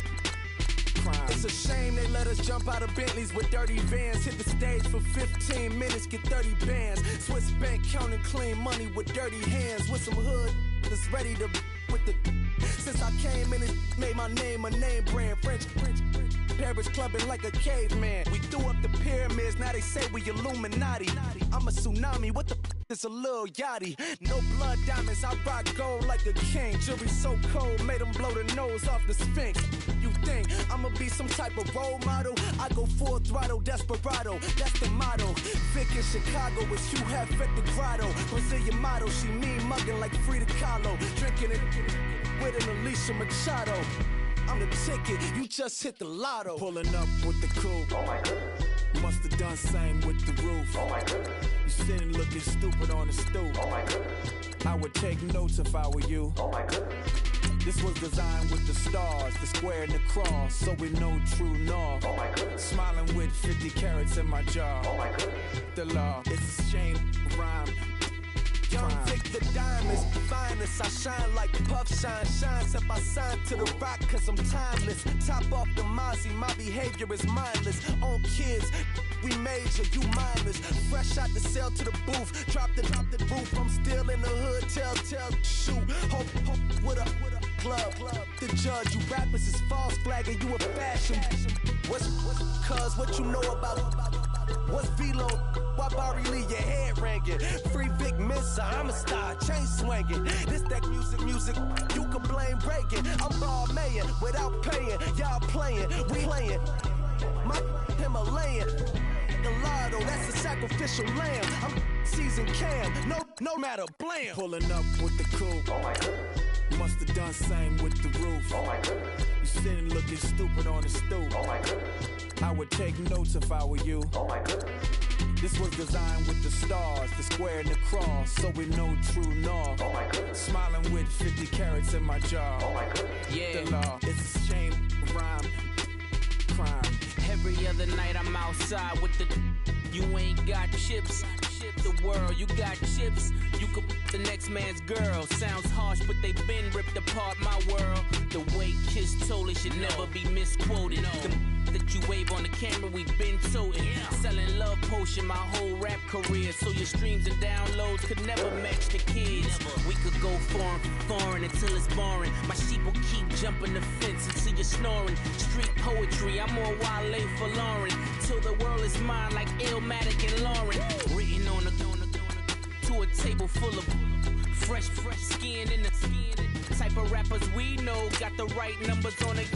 Crime. It's a shame they let us jump out of Bentleys with dirty vans. Hit the stage for 15 minutes, get 30 bands. Swiss bank counting clean money with dirty hands. With some hood that's ready to with the. Since I came in and made my name a name brand. French Paris clubbing like a caveman. We threw up the pyramids, now they say we Illuminati. I'm a tsunami, what the is a little yachty. No blood diamonds, I rock gold like a king. Jewelry so cold, made them blow the nose off the Sphinx. You think I'ma be some type of role model? I go full throttle, desperado, that's the motto. Vic in Chicago, it's Hugh Hef at the grotto. Brazilian model, she mean mugging like Frida Kahlo. Drinking it with an Alicia Machado. I'm the ticket, you just hit the lotto. Pulling up with the coupe. Oh my goodness. Must have done same with the roof. Oh my goodness. You sitting looking stupid on the stoop. Oh my goodness. I would take notes if I were you. Oh my goodness. This was designed with the stars, the square and the cross, so we know true north. Oh my goodness. Smiling with 50 carats in my jaw. Oh my goodness. The law, it's a shame, rhyme. Young Vic the diamonds, finest. I shine like puff shine, shines up. I sign to the rock cause I'm timeless. Top off the Mozzie, my behavior is mindless. On kids, we major, you minors. Fresh out the cell to the booth, drop the roof. I'm still in the hood, tell, shoot. Hope with a glove. The judge, you rappers is false flagging, you a fashion. What's cuz, what you know about? What's Velo? Why Barry Lee, your head ringing? Free Vic Mensa, I'm a star, chain swinging. This that music, you can blame Reagan. I'm ball mayin' without paying, y'all playing, we playing. My Himalayan, Gallardo, that's a sacrificial lamb. I'm seasoned cam, no matter, blam. Pulling up with the coupe. Oh my goodness. Must have done same with the roof. Oh my goodness. You sitting looking stupid on the stoop. Oh my goodness. I would take notes if I were you. Oh my goodness. This was designed with the stars, the square and the cross, so we know true north. Oh my goodness. Smiling with 50 carats in my jaw. Oh my goodness. Yeah. The law, it's a shame, rhyme, crime. Every other night I'm outside with the you ain't got chips. The world, you got chips. You could the next man's girl. Sounds harsh, but they been ripped apart my world. The way Kiss told it should never be misquoted. The that you wave on the camera, we been toting. Selling love potion my whole rap career. So your streams and downloads could never match the kids. We could go foreign until it's boring. My sheep will keep jumping the fence until you're snoring. Street poetry, I'm more Wale for Lauren. Till the world is mine like Illmatic and Lauren. Written on a to a table full of fresh skin in the type of rappers we know. Got the right numbers on it.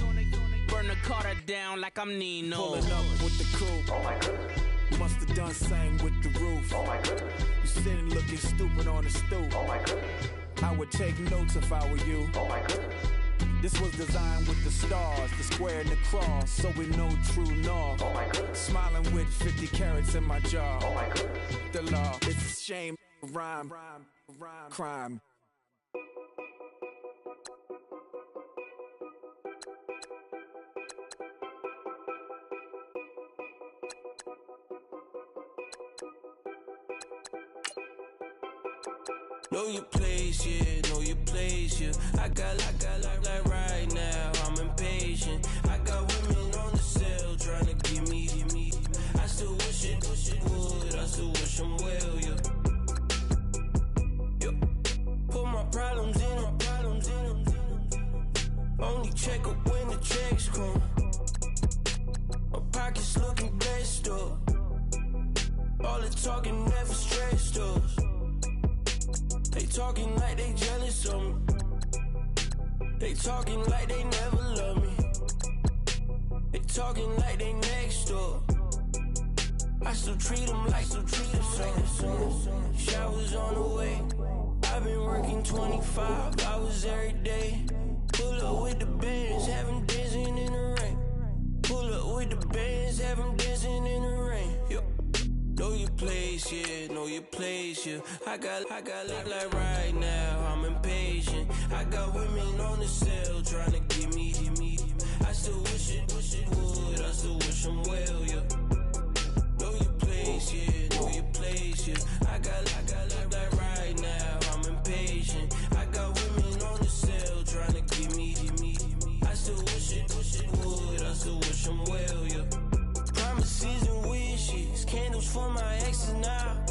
Burn the Carter down like I'm Nino. Pulling up with the coupe. Oh my goodness. Must have done same with the roof. Oh my goodness. You sitting looking stupid on the stoop. Oh my goodness. I would take notes if I were you. Oh my goodness. This was designed with the stars, the square and the cross, so we know true north. Oh my goodness. Smiling with 50 carats in my jaw. Oh my goodness. The law, it's a shame, rhyme, crime. Know your place, yeah, know your place, yeah. I got like right now, I'm impatient. I got women on the cell trying to give me. I still wish it would, I still wish them well, yeah. Put my problems in them. Only check up when the checks come. My pockets looking blessed up. All the talking never stressed us. They talking like they jealous of me. They talking like they never love me. They talking like they next door. I still treat them like so. Showers on the way. I've been working 25 hours every day. Pull up with the bands, have them dancing in the rain. Pull up with the bands, have them dancing in the rain. Yo. Know your place, yeah, know your place, yeah. I got like right now, I'm impatient. I got women on the cell trying to give me. I still wish it would, I still wish them well, yeah. Know your place, yeah, know your place, yeah. I got like right now, I'm impatient. I got women on the cell trying to give me. I still wish it would, I still wish them well, yeah. Promises and wishes, candles for my exes now.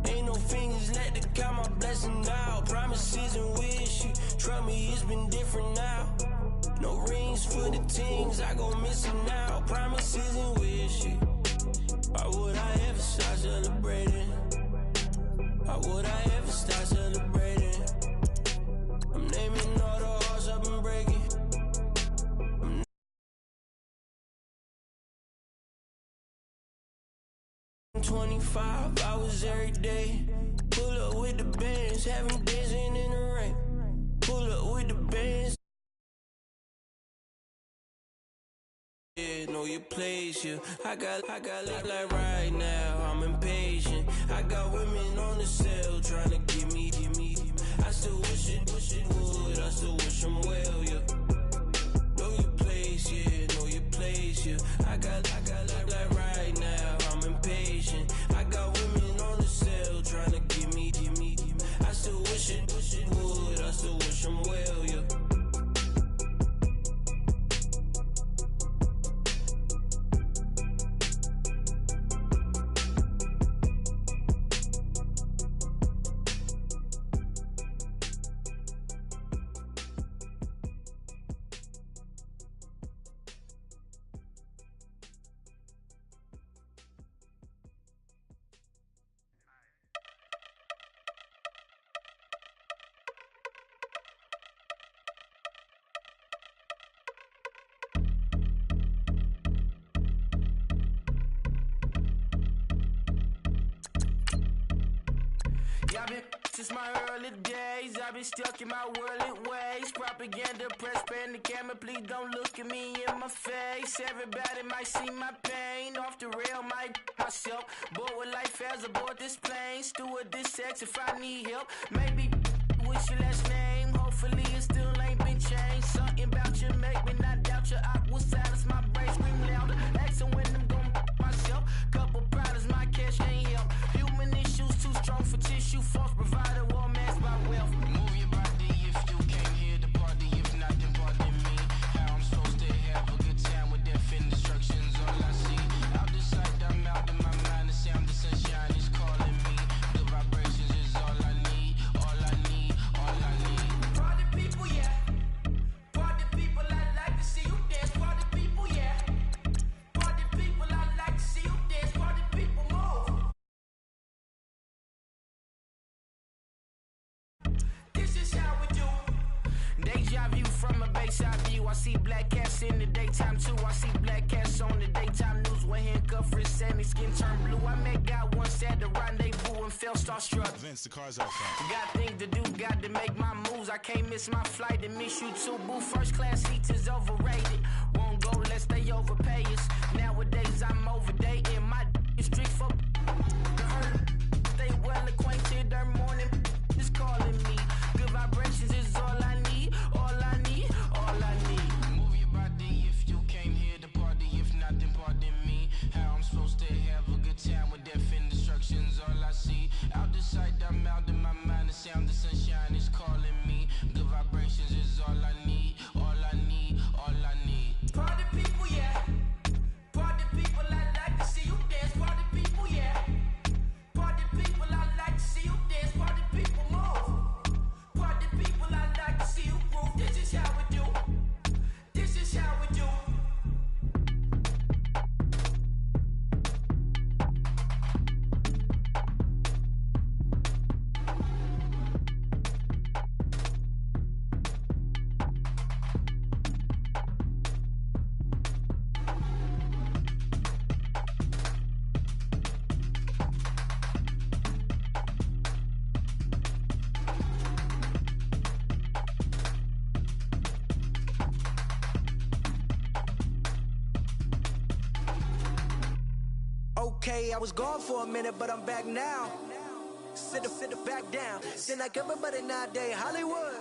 Ain't no fingers left to count my blessings now. Promises and wishes, trust me, it's been different now. No rings for the teams, I go missing now. Promises and wishes, why would I ever start celebrating? Why would I ever start celebrating? I'm naming all the hearts I've been breaking. 25 hours every day. Pull up with the bands, have them dancing in the rain. Pull up with the bands. Yeah, know your place, yeah. I got like right now, I'm impatient. I got women on the cell trying to give me. I still wish it would, I still wish them well, yeah. Know your place, yeah, know your place, yeah. I got like right now, I'm impatient. I got women on the cell trying to give me. I still I've been since my early days. I've been stuck in my worldly ways. Propaganda, press, pan the camera. Please don't look at me in my face. Everybody might see my pain. Off the rail, might myself. Bored with life as aboard this plane. Steward this sex if I need help. Maybe what's your last name? Hopefully it still ain't been changed. Something about you make me not doubt you. I will silence my brain, scream louder. Asking when I'm gon' myself. Couple problems, my cash ain't help. Human issues too strong for tissue. False provider, war mask by wealth. Move your body if you came here to party. If not, then pardon me. How I'm supposed to have a good time with death and destruction's all I see. Out the sight, I'm out of my mind. The sound, the sunshine is calling me. The vibrations is all I need. All I need, all I need. Party people, yeah. Party people, I like to see you dance. Party people, yeah. Party people, I like to see you dance. Party people, move. This is how we do. Deja view from a bayside view. I see black cats in the daytime too. I see black cats on the daytime news. When handcuffed, wrist and his skin turned blue. I met God once at the rendezvous and felt starstruck. Vince, the car's out front. Got things to do, got to make my moves. I can't miss my flight and miss you too, boo. First class seats is overrated. Won't go lest they overpay us. Nowadays I'm overdating. My is strict for stay well acquainted. Their morning is calling me. Good vibrations is all I need. All I need, all I need. Move your body if you came here to party. If not, then pardon me. How I'm supposed to have a good time with death and destruction's all I see. Out the sight, I'm out of my mind. The sound, the sunshine is calling me. Good vibrations is all I need. All I need, all I need. Party people, yeah. Party people, I like to see you dance. Party people, yeah. Party people, I like to see you dance. Party people, move. Party people, I like to see you groove. This is how we do. This is how we do. Okay, I was gone for a minute, but I'm back now. Sit back down. Then like everybody nowadays, Hollywood.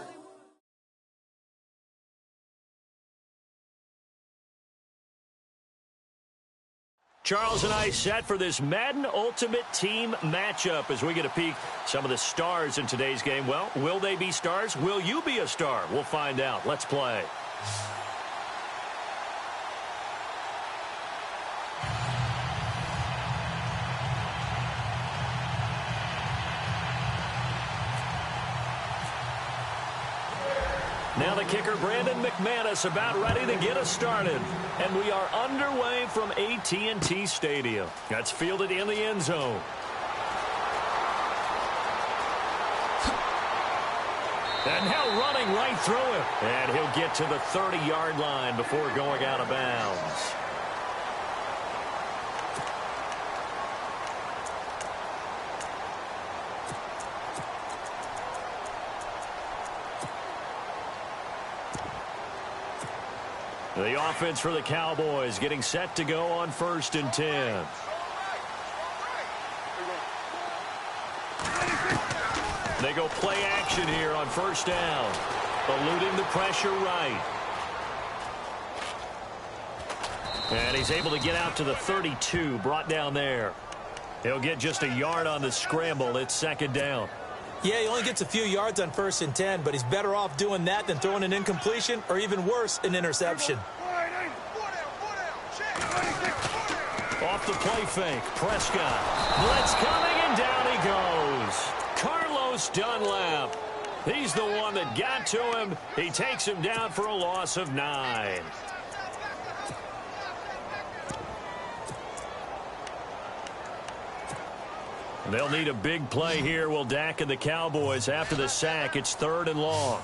Charles and I set for this Madden Ultimate Team matchup as we get a peek some of the stars in today's game. Well, will they be stars? Will you be a star? We'll find out. Let's play. Now the kicker, Brandon McManus, about ready to get us started. And we are underway from AT&T Stadium. That's fielded in the end zone. And now running right through him. And he'll get to the 30-yard line before going out of bounds. The offense for the Cowboys getting set to go on 1st and 10. They go play action here on 1st down. Eluding the pressure right. And he's able to get out to the 32, brought down there. He'll get just a yard on the scramble. It's 2nd down. Yeah, he only gets a few yards on 1st and 10, but he's better off doing that than throwing an incompletion or even worse, an interception. Off the play fake, Prescott. Blitz coming, and down he goes. Carlos Dunlap. He's the one that got to him. He takes him down for a loss of 9. They'll need a big play here. Will Dak and the Cowboys after the sack. It's 3rd and long.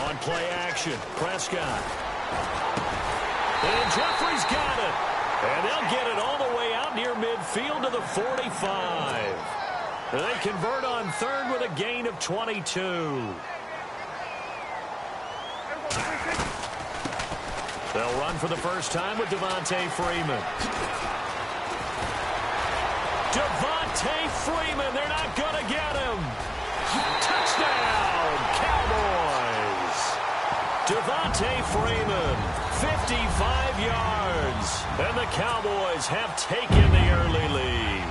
On play action, Prescott. And Jeffrey's got it. And they'll get it all the way out near midfield to the 45. They convert on third with a gain of 22. They'll run for the first time with Devontae Freeman. Devontae Freeman, they're not going to get him. Touchdown, Cowboys. Devontae Freeman, 55 yards. And the Cowboys have taken the early lead.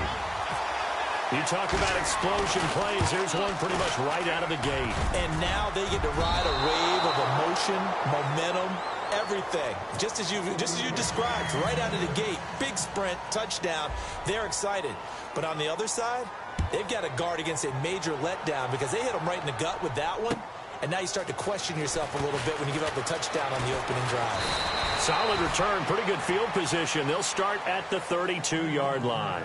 You talk about explosion plays. Here's one pretty much right out of the gate. And now they get to ride a wave of emotion, momentum, everything. Just as you described, right out of the gate. Big sprint, touchdown. They're excited. But on the other side, they've got to guard against a major letdown because they hit them right in the gut with that one. And now you start to question yourself a little bit when you give up the touchdown on the opening drive. Solid return, pretty good field position. They'll start at the 32-yard line.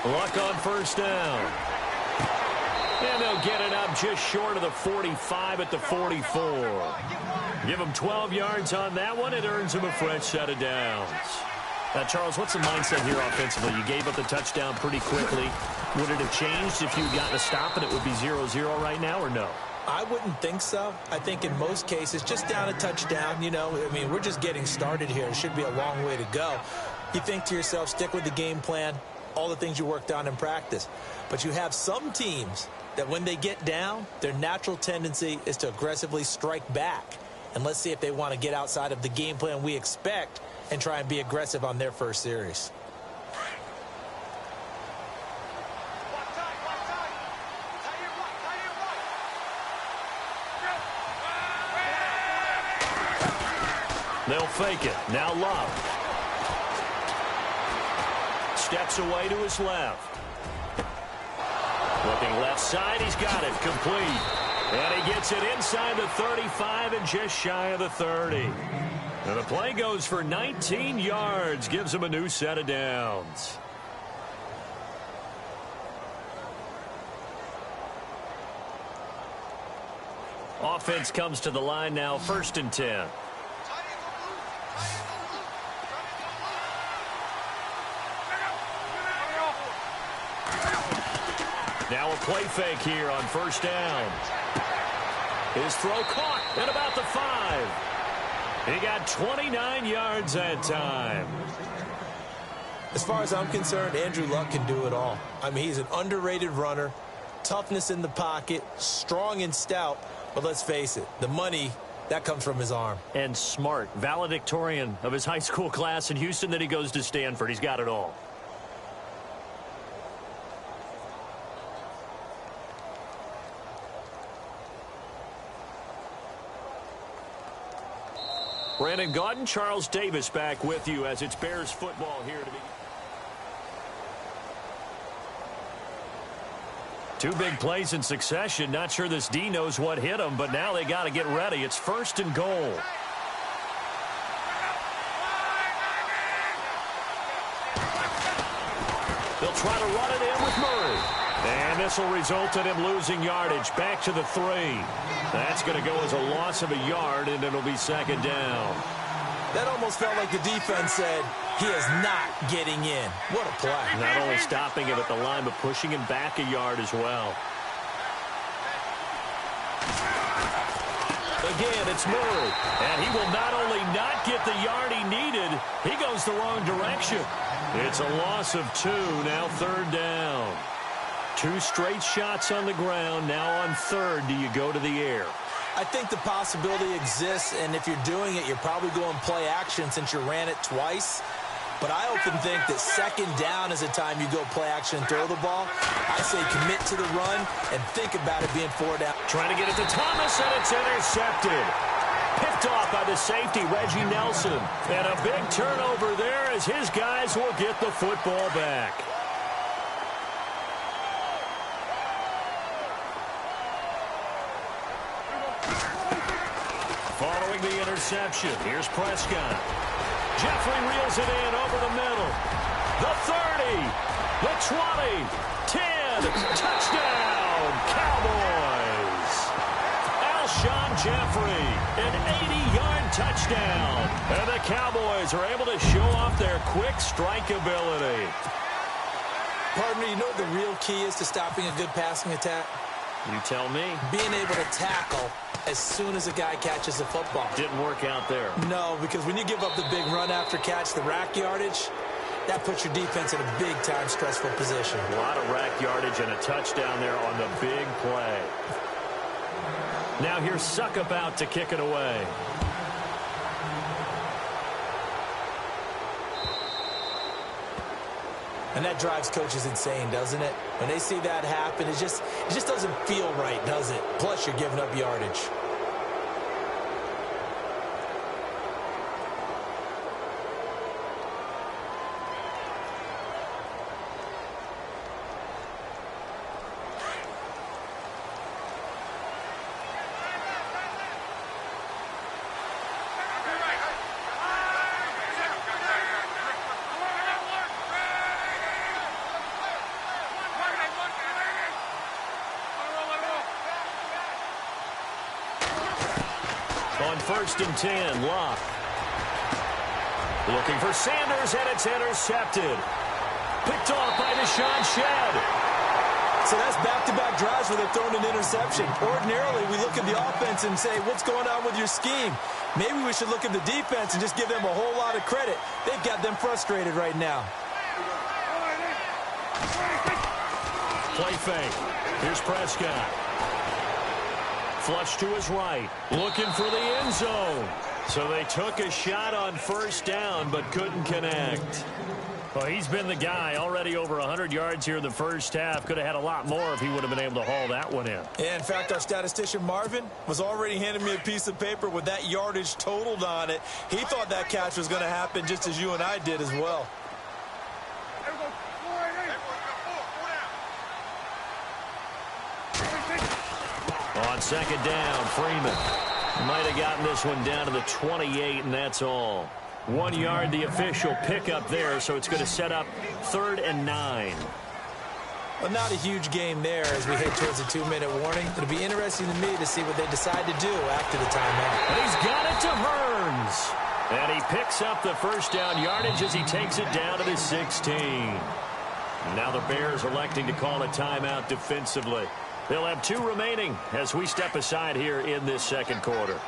Luck on first down. And they'll get it up just short of the 45 at the 44. Give them 12 yards on that one. It earns them a fresh set of downs. Now, Charles, what's the mindset here offensively? You gave up the touchdown pretty quickly. Would it have changed if you got a stop and it would be 0-0 right now, or no? I wouldn't think so. I think in most cases, just down a touchdown, you know, I mean, we're just getting started here. It should be a long way to go. You think to yourself, stick with the game plan, all the things you worked on in practice. But you have some teams that when they get down, their natural tendency is to aggressively strike back. And let's see if they want to get outside of the game plan we expect and try and be aggressive on their first series. They'll fake it. Now Love. Steps away to his left. Looking left side, he's got it. Complete. And he gets it inside the 35 and just shy of the 30. And the play goes for 19 yards. Gives him a new set of downs. Offense comes to the line now, 1st and 10. Now a play fake here on first down. His throw caught at about the 5. He got 29 yards that time. As far as I'm concerned, Andrew Luck can do it all. I mean, he's an underrated runner, toughness in the pocket, strong and stout. But let's face it, the money, that comes from his arm. And smart, valedictorian of his high school class in Houston. Then he goes to Stanford. He's got it all. Brandon Gaudin, Charles Davis back with you as it's Bears football here to begin. Two big plays in succession. Not sure this D knows what hit him, but now they got to get ready. It's 1st and goal. They'll try to run it in with Murray. And this will result in him losing yardage. Back to the 3. That's going to go as a loss of a yard, and it'll be 2nd down. That almost felt like the defense said, he is not getting in. What a play. Not only stopping him at the line, but pushing him back a yard as well. Again, it's Murray. And he will not only not get the yard he needed, he goes the wrong direction. It's a loss of 2, now 3rd down. 2 straight shots on the ground. Now on 3rd, do you go to the air? I think the possibility exists, and if you're doing it, you're probably going play action since you ran it twice. But I often think that 2nd down is the time you go play action and throw the ball. I say commit to the run and think about it being 4 down. Trying to get it to Thomas, and it's intercepted. Picked off by the safety, Reggie Nelson. And a big turnover there as his guys will get the football back. following the interception. Here's Prescott. Jeffrey reels it in over the middle. The 30, the 20, 10, touchdown, Cowboys. Alshon Jeffrey, an 80-yard touchdown. And the Cowboys are able to show off their quick strike ability. Partner, you know what the real key is to stopping a good passing attack? You tell me. Being able to tackle as soon as a guy catches the football. Didn't work out there. No, because when you give up the big run after catch, the rack yardage, that puts your defense in a big-time stressful position. A lot of rack yardage and a touchdown there on the big play. Now here's Suckup out to kick it away. And that drives coaches insane, doesn't it? When they see that happen, it just doesn't feel right, does it? Plus, you're giving up yardage. On 1st and 10, Locke. Looking for Sanders, and it's intercepted. Picked off by Deshaun Shedd. So that's back-to-back drives where they're throwing an interception. Ordinarily, we look at the offense and say, what's going on with your scheme? Maybe we should look at the defense and just give them a whole lot of credit. They've got them frustrated right now. Play fake. Here's Prescott. Flush to his right. Looking for the end zone. So they took a shot on 1st down, but couldn't connect. Well, he's been the guy. Already over 100 yards here in the first half. Could have had a lot more if he would have been able to haul that one in. Yeah, in fact, our statistician Marvin was already handing me a piece of paper with that yardage totaled on it. He thought that catch was going to happen just as you and I did as well. On 2nd down, Freeman might have gotten this one down to the 28, and that's all. 1 yard, the official pickup there, so it's going to set up 3rd and 9. Well, not a huge game there as we head towards a 2-minute warning. It'll be interesting to me to see what they decide to do after the timeout. And he's got it to Hearns. And he picks up the 1st down yardage as he takes it down to the 16. Now the Bears electing to call a timeout defensively. They'll have 2 remaining as we step aside here in this 2nd quarter.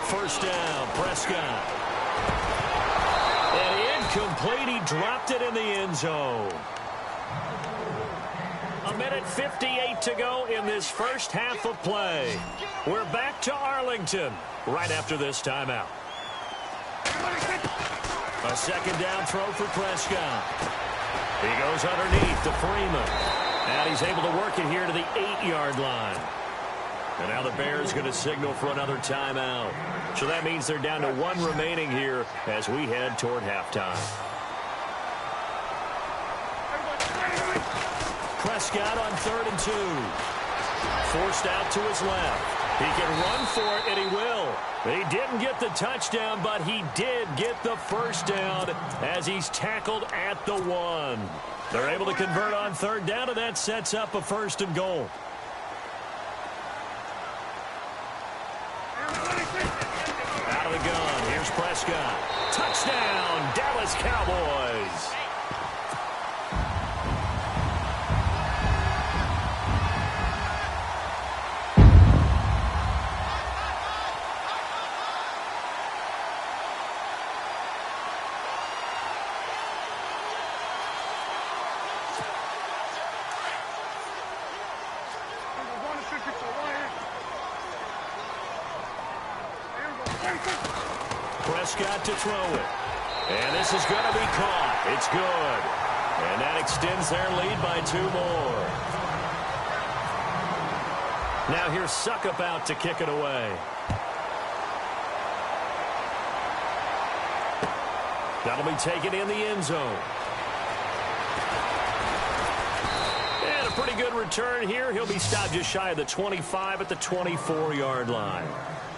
First down, Prescott. And incomplete. He dropped it in the end zone. 1:58 to go in this first half of play. We're back to Arlington right after this timeout. A 2nd down throw for Prescott. He goes underneath to Freeman. And he's able to work it here to the 8-yard line. And now the Bears going to signal for another timeout. So that means they're down to 1 remaining here as we head toward halftime. Prescott on 3rd and 2. Forced out to his left. He can run for it, and he will. He didn't get the touchdown, but he did get the 1st down as he's tackled at the 1. They're able to convert on 3rd down, and that sets up a 1st and goal. Out of the gun, here's Prescott. Touchdown, Dallas Cowboys. Prescott to throw it. And this is going to be caught. It's good. And that extends their lead by 2 more. Now here's Suckup out to kick it away. That'll be taken in the end zone. And a pretty good return here. He'll be stopped just shy of the 25 at the 24-yard line.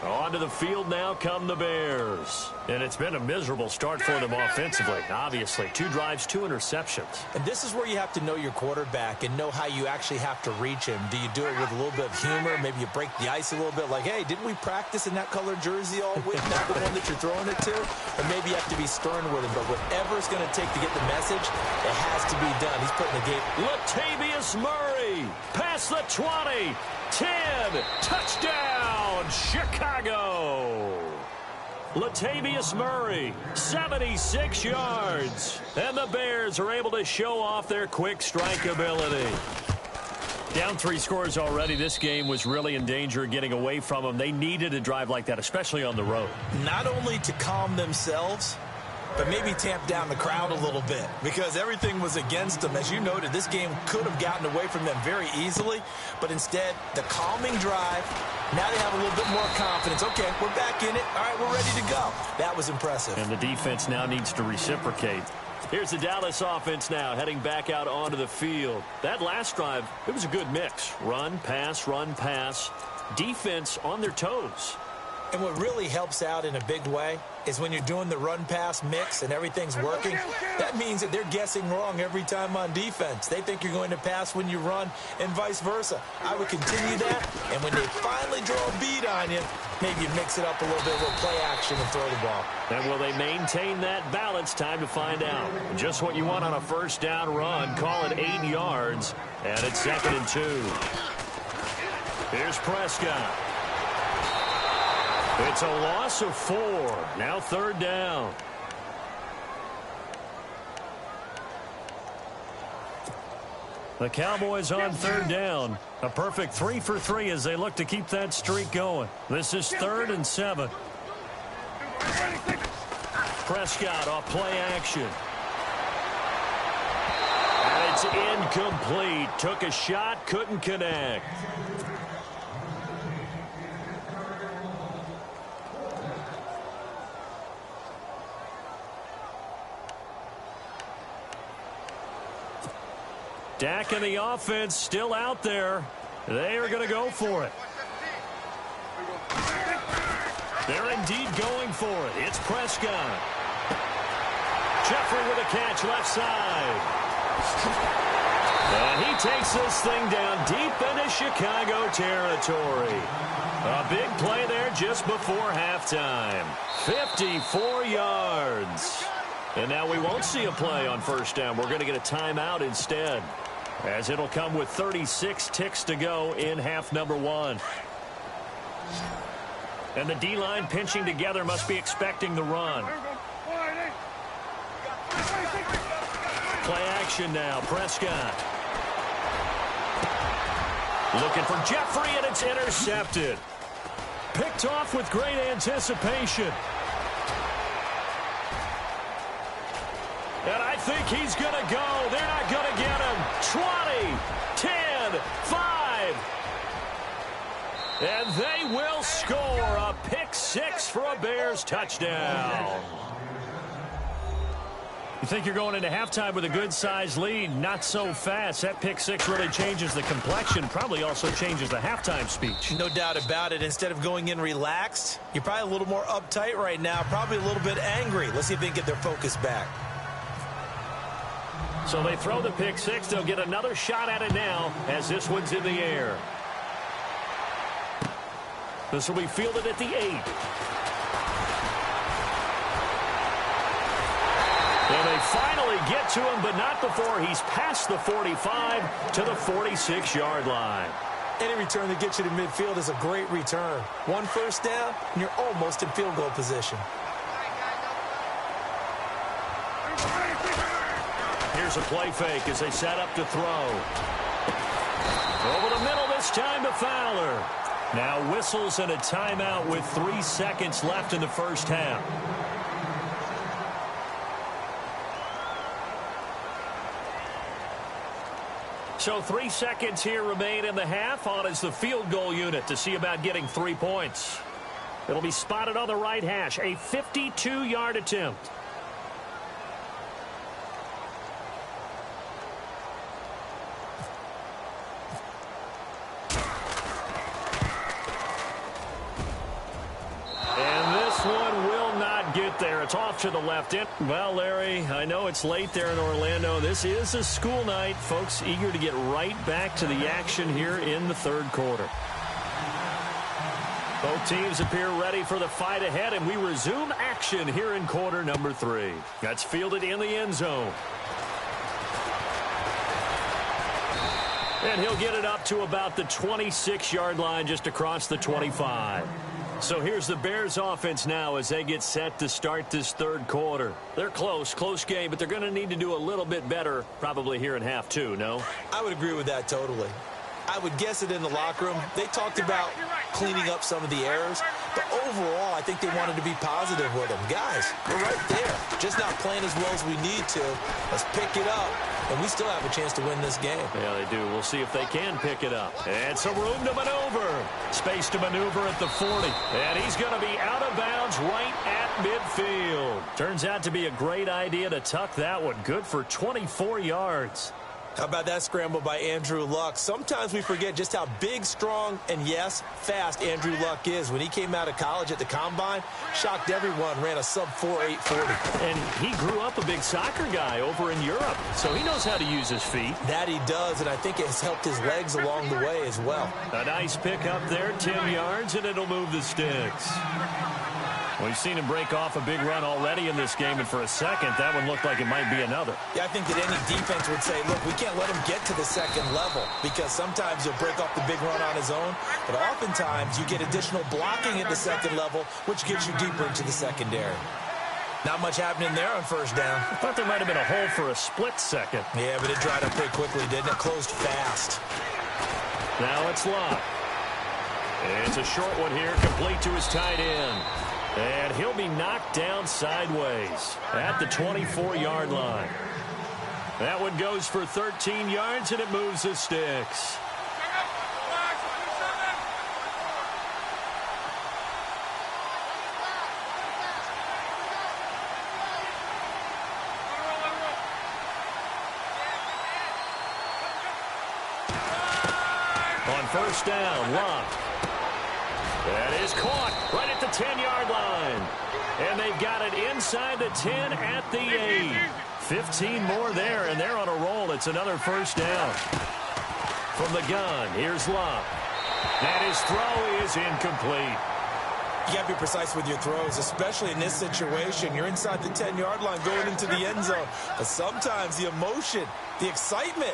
Onto the field now come the Bears. And it's been a miserable start for them offensively. Obviously, 2 drives, 2 interceptions. And this is where you have to know your quarterback and know how you actually have to reach him. Do you do it with a little bit of humor? Maybe you break the ice a little bit like, hey, didn't we practice in that colored jersey all week? Not the one that you're throwing it to? Or maybe you have to be stern with him. But whatever it's going to take to get the message, it has to be done. He's putting the game. Latavius Murray, past the 20, 10, touchdown, Chicago. Latavius Murray, 76 yards. And the Bears are able to show off their quick strike ability. Down 3 scores already. This game was really in danger of getting away from them. They needed a drive like that, especially on the road. Not only to calm themselves, but maybe tamp down the crowd a little bit because everything was against them. As you noted, this game could have gotten away from them very easily, but instead, the calming drive, now they have a little bit more confidence. Okay, we're back in it. All right, we're ready to go. That was impressive. And the defense now needs to reciprocate. Here's the Dallas offense now heading back out onto the field. That last drive, it was a good mix. Run, pass, defense on their toes. And what really helps out in a big way is when you're doing the run-pass mix and everything's working, that means that they're guessing wrong every time on defense. They think you're going to pass when you run and vice versa. I would continue that, and when they finally draw a beat on you, maybe you mix it up a little bit with play action and throw the ball. And will they maintain that balance? Time to find out. Just what you want on a first down run. Call it 8 yards, and it's 2nd and 2. Here's Prescott. It's a loss of 4. Now 3rd down. The Cowboys on 3rd down. A perfect 3 for 3 as they look to keep that streak going. This is 3rd and 7. Prescott off play action. And it's incomplete. Took a shot, couldn't connect. Dak and the offense still out there. They are going to go for it. They're indeed going for it. It's Prescott. Jeffrey with a catch left side. And he takes this thing down deep into Chicago territory. A big play there just before halftime. 54 yards. And now we won't see a play on first down. We're going to get a timeout instead, as it'll come with 36 ticks to go in half number 1. And the D-line pinching together must be expecting the run. Play action now. Prescott. Looking for Jeffrey, and it's intercepted. Picked off with great anticipation. And I think he's going to go. They're not going to get him. 20, 10, 5. And they will score a pick 6 for a Bears touchdown. You think you're going into halftime with a good-sized lead? Not so fast. That pick 6 really changes the complexion, probably also changes the halftime speech. No doubt about it. Instead of going in relaxed, you're probably a little more uptight right now, probably a little bit angry. Let's see if they can get their focus back. So they throw the pick 6. They'll get another shot at it now as this one's in the air. This will be fielded at the 8. And they finally get to him, but not before he's past the 45 to the 46-yard line. Any return that gets you to midfield is a great return. 1 first down, and you're almost in field goal position. Here's a play fake as they set up to throw. Over the middle this time to Fowler. Now whistles and a timeout with 3 seconds left in the first half. So 3 seconds here remain in the half. On is the field goal unit to see about getting 3 points. It'll be spotted on the right hash. A 52-yard attempt. It's off to the left end. Well, Larry, I know it's late there in Orlando. This is a school night. Folks eager to get right back to the action here in the third quarter. Both teams appear ready for the fight ahead, and we resume action here in quarter number 3. That's fielded in the end zone. And he'll get it up to about the 26-yard line, just across the 25. So here's the Bears offense now as they get set to start this third quarter. They're close game, but they're going to need to do a little bit better probably here in half 2, no? I would agree with that totally. I would guess it in the locker room. They talked about cleaning up some of the errors, but overall, I think they wanted to be positive with them. Guys, we're right there. Just not playing as well as we need to. Let's pick it up, and we still have a chance to win this game. Yeah, they do. We'll see if they can pick it up. And some room to maneuver. Space to maneuver at the 40. And he's going to be out of bounds right at midfield. Turns out to be a great idea to tuck that one. Good for 24 yards. How about that scramble by Andrew Luck? Sometimes we forget just how big, strong, and yes, fast Andrew Luck is. When he came out of college at the Combine, shocked everyone, ran a sub-4 840. And he grew up a big soccer guy over in Europe, so he knows how to use his feet. That he does, and I think it has helped his legs along the way as well. A nice pick up there, 10 yards, and it'll move the sticks. We've seen him break off a big run already in this game, and for a second, that one looked like it might be another. Yeah, I think that any defense would say, look, we can't let him get to the second level, because sometimes he'll break off the big run on his own, but oftentimes you get additional blocking at the second level, which gets you deeper into the secondary. Not much happening there on first down. I thought there might have been a hole for a split second. Yeah, but it dried up pretty quickly, didn't it? Closed fast. Now it's Locke. It's a short one here, complete to his tight end. And he'll be knocked down sideways at the 24-yard line. That one goes for 13 yards, and it moves the sticks. On first down, Locke. That is caught right at the 10-yard line. And they've got it inside the 10 at the 8. 15 more there, and they're on a roll. It's another first down. From the gun, here's Locke. And his throw is incomplete. You got to be precise with your throws, especially in this situation. You're inside the 10-yard line going into the end zone. But sometimes the emotion, the excitement,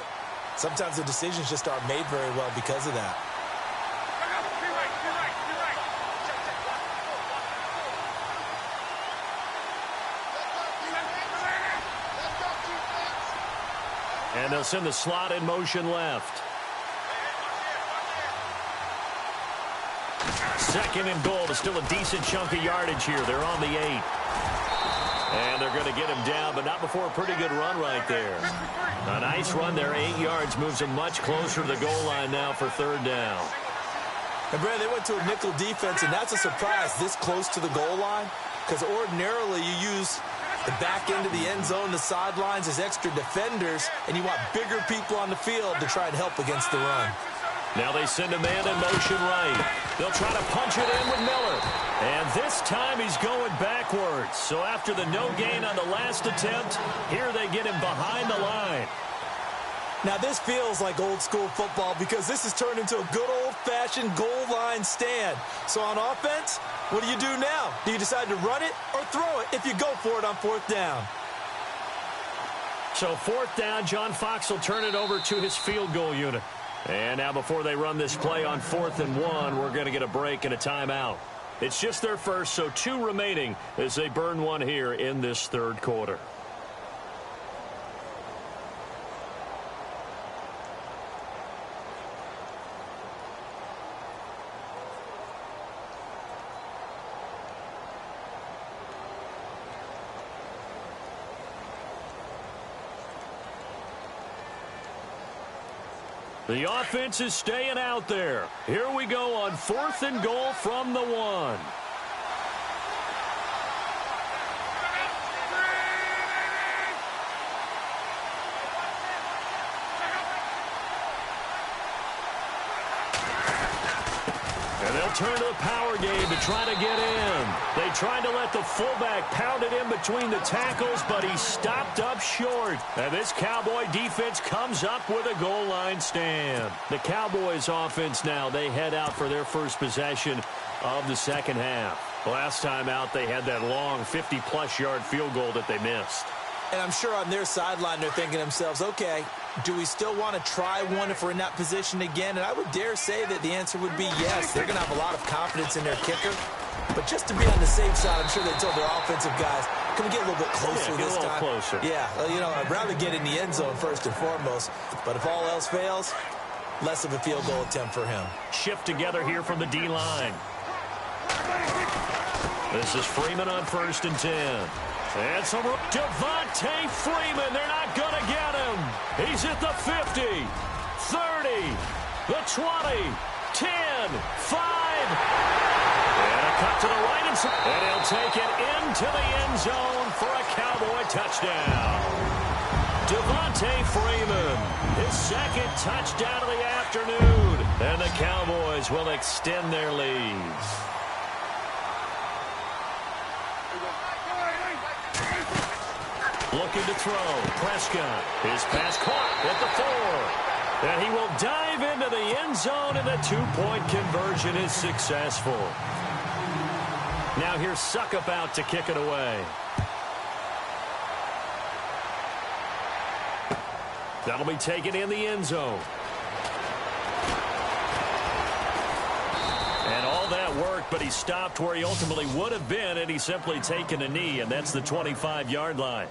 sometimes the decisions just aren't made very well because of that. And they'll send the slot in motion left. Second and goal. There's still a decent chunk of yardage here. They're on the 8. And they're going to get him down, but not before a pretty good run right there. A nice run there, 8 yards. Moves him much closer to the goal line now for third down. And, Brad, they went to a nickel defense, and that's a surprise this close to the goal line, because ordinarily you use the back end of the end zone, the sidelines as extra defenders, and you want bigger people on the field to try and help against the run. Now they send a man in motion right. They'll try to punch it in with Miller. And this time he's going backwards. So after the no gain on the last attempt, here they get him behind the line. Now this feels like old school football because this has turned into a good old-fashioned goal line stand. So on offense, what do you do now? Do you decide to run it or throw it if you go for it on fourth down? So fourth down, John Fox will turn it over to his field goal unit. And now before they run this play on 4th and 1, we're going to get a break and a timeout. It's just their first, so 2 remaining as they burn one here in this third quarter. The offense is staying out there. Here we go on 4th and goal from the 1. And they'll turn to the power game to try to get in. They tried to let the fullback pound it in between the tackles, but he stopped up short. And this Cowboy defense comes up with a goal line stand. The Cowboys offense now, they head out for their first possession of the second half. Last time out, they had that long 50-plus yard field goal that they missed. And I'm sure on their sideline they're thinking to themselves, okay, do we still want to try one if we're in that position again? And I would dare say that the answer would be yes. They're going to have a lot of confidence in their kicker. But just to be on the safe side, I'm sure they told their offensive guys, can we get a little bit closer this time? Closer. Yeah, well, I'd rather get in the end zone first and foremost. But if all else fails, less of a field goal attempt for him. Shift together here from the D-line. This is Freeman on 1st and 10. And some Devontae Freeman. They're not going to get him. He's at the 50, 30, the 20, 10, 5. And a cut to the right. And he'll take it into the end zone for a Cowboy touchdown. Devontae Freeman, his second touchdown of the afternoon. And the Cowboys will extend their lead. Looking to throw. Prescott. His pass caught at the 4. And he will dive into the end zone, and the two-point conversion is successful. Now here's Suckup out to kick it away. That'll be taken in the end zone. And all that worked, but he stopped where he ultimately would have been, and he's simply taken a knee, and that's the 25-yard line.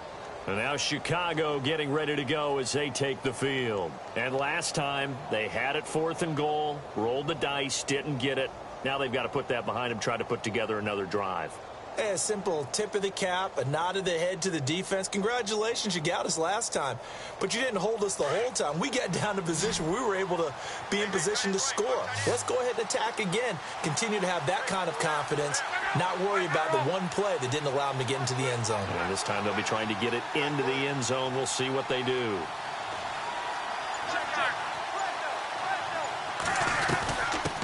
And now Chicago getting ready to go as they take the field. And last time, they had it 4th and goal, rolled the dice, didn't get it. Now they've got to put that behind them, try to put together another drive. Hey, a simple tip of the cap, a nod of the head to the defense. Congratulations, you got us last time. But you didn't hold us the whole time. We got down to position where we were able to be in position to score. Let's go ahead and attack again. Continue to have that kind of confidence. Not worry about the one play that didn't allow them to get into the end zone. And this time they'll be trying to get it into the end zone. We'll see what they do.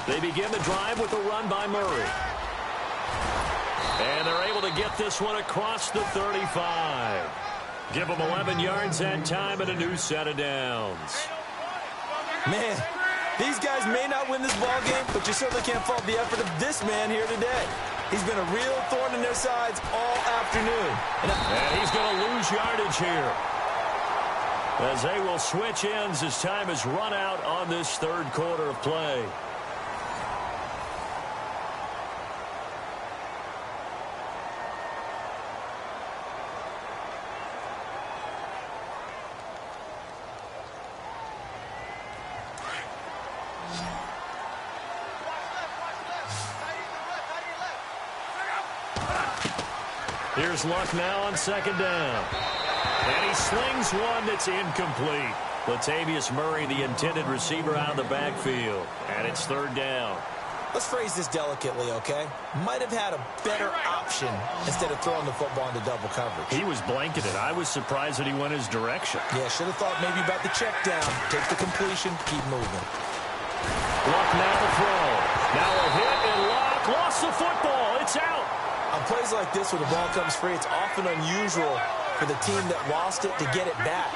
They begin the drive with a run by Murray. And they're able to get this one across the 35. Give them 11 yards that time and a new set of downs. Man, these guys may not win this ball game, but you certainly can't fault the effort of this man here today. He's been a real thorn in their sides all afternoon. And he's going to lose yardage here, as they will switch ends as time has run out on this third quarter of play. Here's Luck now on 2nd down. And he slings one that's incomplete. Latavius Murray, the intended receiver, out of the backfield. And it's 3rd down. Let's phrase this delicately, okay? Might have had a better option instead of throwing the football into double coverage. He was blanketed. I was surprised that he went his direction. Yeah, should have thought maybe about the check down. Take the completion, keep moving. Luck now to throw. Now a hit, and Luck lost the football. It's out. On plays like this where the ball comes free, it's often unusual for the team that lost it to get it back.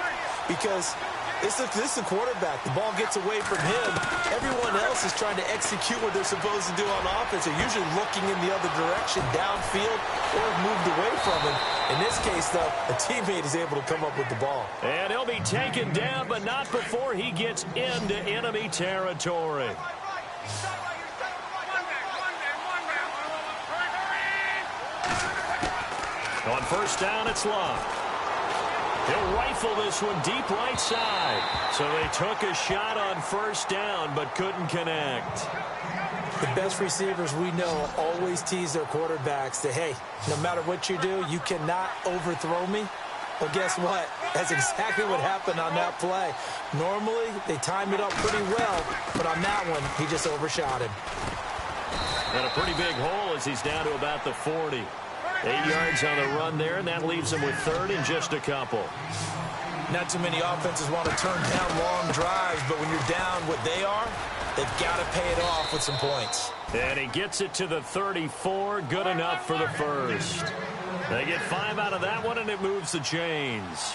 Because this is the quarterback. The ball gets away from him. Everyone else is trying to execute what they're supposed to do on offense. They're usually looking in the other direction, downfield, or have moved away from him. In this case, though, a teammate is able to come up with the ball. And he'll be taken down, but not before he gets into enemy territory. On 1st down, it's Luck. He'll rifle this one deep right side. So they took a shot on 1st down, but couldn't connect. The best receivers we know always tease their quarterbacks that, hey, no matter what you do, you cannot overthrow me. Well, guess what? That's exactly what happened on that play. Normally, they time it up pretty well, but on that one, he just overshot him. And a pretty big hole as he's down to about the 40. 8 yards on the run there, and that leaves him with 3rd and just a couple. Not too many offenses want to turn down long drives, but when you're down what they are, They've got to pay it off with some points. And he gets it to the 34. Good enough for the first. They get 5 out of that one, and it moves the chains.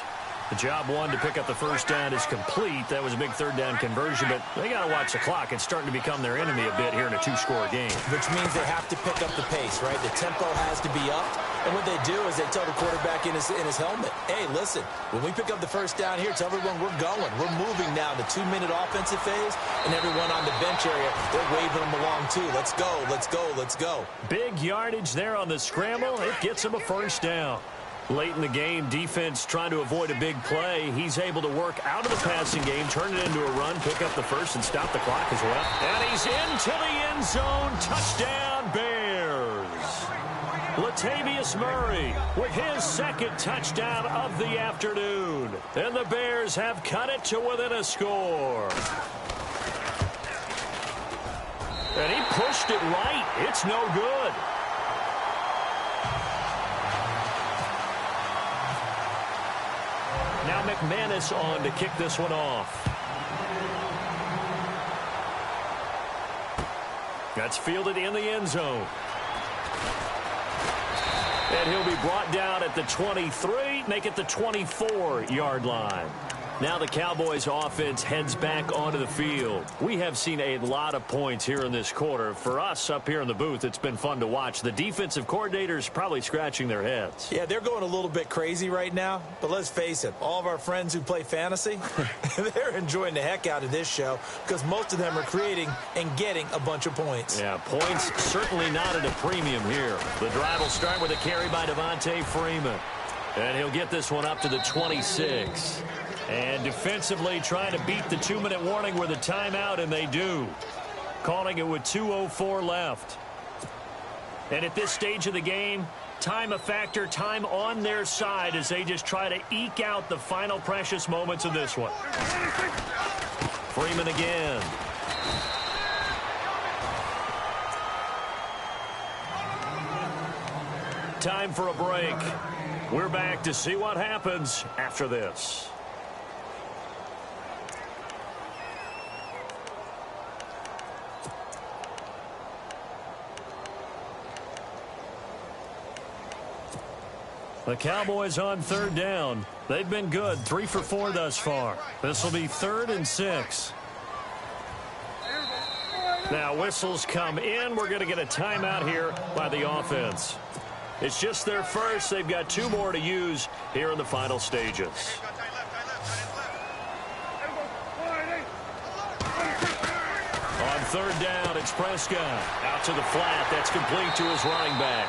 The job one to pick up the first down is complete. That was a big third down conversion, but they got to watch the clock. It's starting to become their enemy a bit here in a 2-score game. Which means they have to pick up the pace, right? The tempo has to be up. And what they do is they tell the quarterback in his helmet, hey, listen, when we pick up the first down here, tell everyone we're going. We're moving now to 2-minute offensive phase, and everyone on the bench area, they're waving them along too. Let's go, let's go, let's go. Big yardage there on the scramble. It gets them a first down. Late in the game, defense trying to avoid a big play. He's able to work out of the passing game, turn it into a run, pick up the first, and stop the clock as well. And he's into the end zone. Touchdown, Bears. Latavius Murray with his second touchdown of the afternoon. And the Bears have cut it to within a score. And he pushed it right. It's no good. Now McManus on to kick this one off. That's fielded in the end zone. And he'll be brought down at the 23, make it the 24-yard line. Now the Cowboys offense heads back onto the field. We have seen a lot of points here in this quarter. For us up here in the booth, it's been fun to watch. The defensive coordinators probably scratching their heads. Yeah, they're going a little bit crazy right now. But let's face it, all of our friends who play fantasy, they're enjoying the heck out of this show because most of them are creating and getting a bunch of points. Yeah, points certainly not at a premium here. The drive will start with a carry by Devontae Freeman. And he'll get this one up to the 26. And defensively trying to beat the 2-minute warning with a timeout, and they do. Calling it with 2:04 left. And at this stage of the game, time a factor, time on their side as they just try to eke out the final precious moments of this one. Freeman again. Time for a break. We're back to see what happens after this. The Cowboys on third down. They've been good, 3 for 4 thus far. This will be 3rd and 6. Now whistles come in. We're going to get a timeout here by the offense. It's just their first. They've got 2 more to use here in the final stages. On third down, it's Prescott. Out to the flat. That's complete to his running back.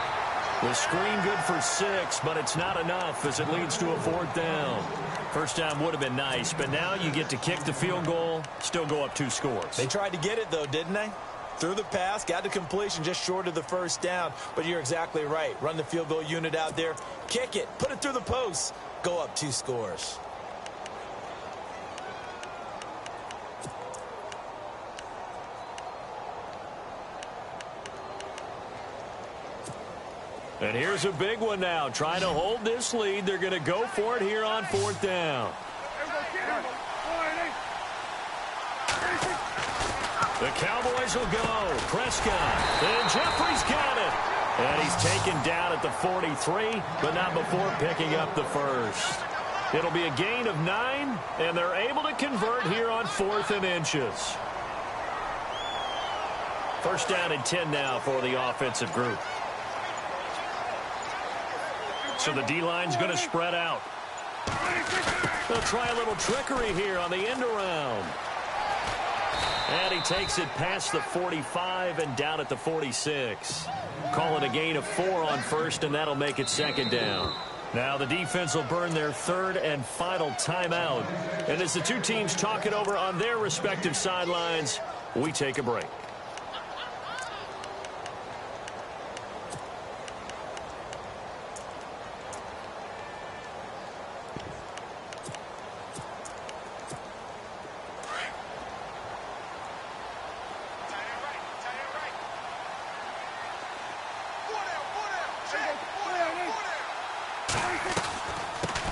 The screen good for 6, but it's not enough as it leads to a 4th down. First down would have been nice, but now you get to kick the field goal, still go up 2 scores. They tried to get it, though, didn't they? Threw the pass, got to completion just short of the first down. But you're exactly right. Run the field goal unit out there. Kick it. Put it through the post. Go up 2 scores. And here's a big one now. Trying to hold this lead. They're going to go for it here on 4th down. The Cowboys will go. Prescott. And Jeffrey's got it. And he's taken down at the 43, but not before picking up the first. It'll be a gain of 9, and they're able to convert here on 4th and inches. First down and 10 now for the offensive group. So the D-line's going to spread out. They'll try a little trickery here on the end around. And he takes it past the 45 and down at the 46. Call it a gain of 4 on first, and that'll make it 2nd down. Now the defense will burn their 3rd and final timeout. And as the 2 teams talk it over on their respective sidelines, we take a break.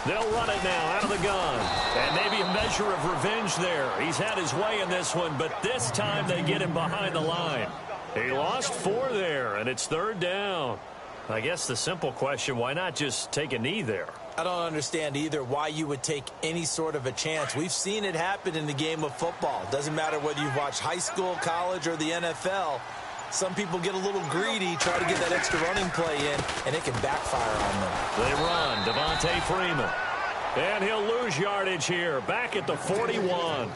They'll run it now out of the gun. And maybe a measure of revenge there. He's had his way in this one, but this time they get him behind the line. He lost 4 there, and it's 3rd down. I guess the simple question, why not just take a knee there? I don't understand either why you would take any sort of a chance. We've seen it happen in the game of football. Doesn't matter whether you've watched high school, college, or the NFL. Some people get a little greedy, try to get that extra running play in, and it can backfire on them. They run, Devontae Freeman. And he'll lose yardage here, back at the 41.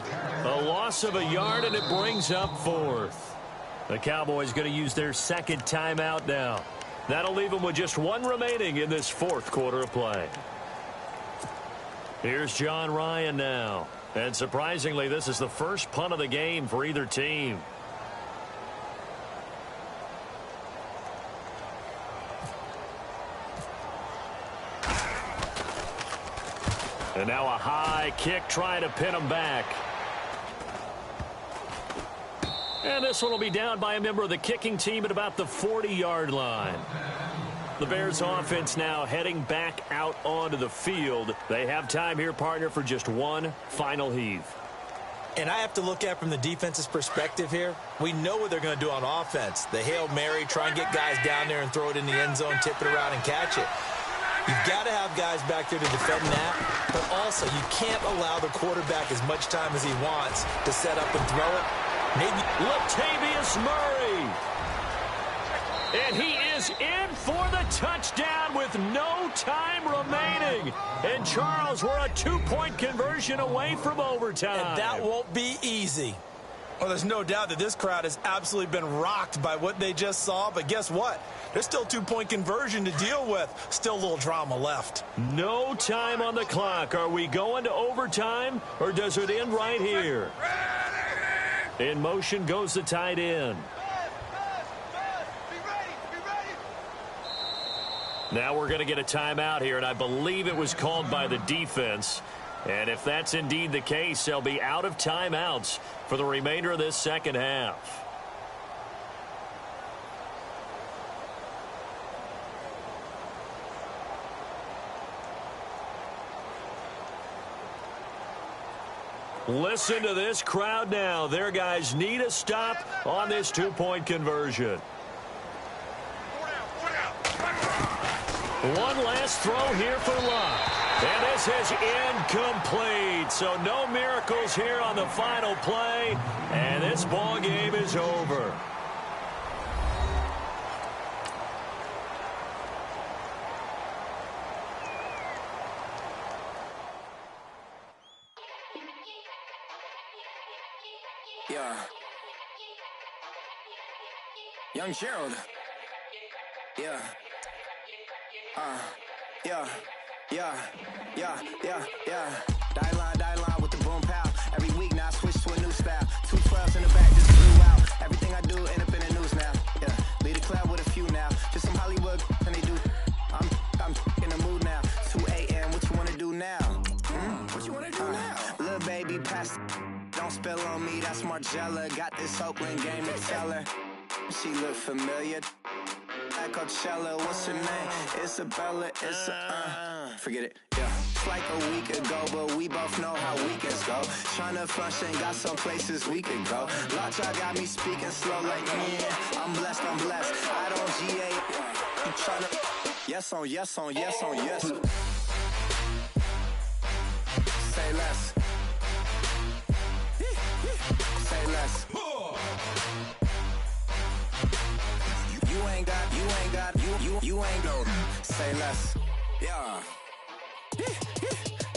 A loss of a yard, and it brings up 4th. The Cowboys going to use their 2nd timeout now. That'll leave them with just 1 remaining in this 4th quarter of play. Here's John Ryan now. And surprisingly, this is the first punt of the game for either team. And now a high kick trying to pin him back. And this one will be down by a member of the kicking team at about the 40-yard line. The Bears offense now heading back out onto the field. They have time here, partner, for just 1 final heave. And I have to look at it from the defense's perspective here. We know what they're going to do on offense. The Hail Mary, try and get guys down there and throw it in the end zone, tip it around and catch it. You've got to have guys back there to defend that, but also you can't allow the quarterback as much time as he wants to set up and throw it. Maybe Latavius Murray. And he is in for the touchdown with no time remaining. And Charles, we're a 2-point conversion away from overtime. And that won't be easy. Well, there's no doubt that this crowd has absolutely been rocked by what they just saw. But guess what? There's still 2-point conversion to deal with. Still a little drama left. No time on the clock. Are we going to overtime, or does it end right here? In motion goes the tight end. Now we're going to get a timeout here, and I believe it was called by the defense. And if that's indeed the case, they'll be out of timeouts for the remainder of this 2nd half. Listen to this crowd now. Their guys need a stop on this 2-point conversion. One last throw here for Luck. And this is incomplete. So no miracles here on the final play. And this ball game is over. Yeah. Young Gerald. Yeah. Yeah. Die line with the boom pow. Every week now I switch to a new style. 2 12s in the back just blew out. Everything I do end up in the news now. Yeah. Lead a club with a few now. Just some Hollywood and they do. I'm in the mood now. 2 a.m. What you wanna do now? What you wanna do now? Little baby pass. Don't spill on me. That's Margella. Got this Oakland game to tell her. She look familiar. At Coachella, what's her name? Isabella, forget it, yeah. It's like a week ago, but we both know how weekends go. Tryna function, got some places we could go. Lot y'all got me speaking slow like, yeah, I'm blessed. I don't GA, you tryna, yes on yes. Say less. Say less. You ain't no. Say less. Yeah.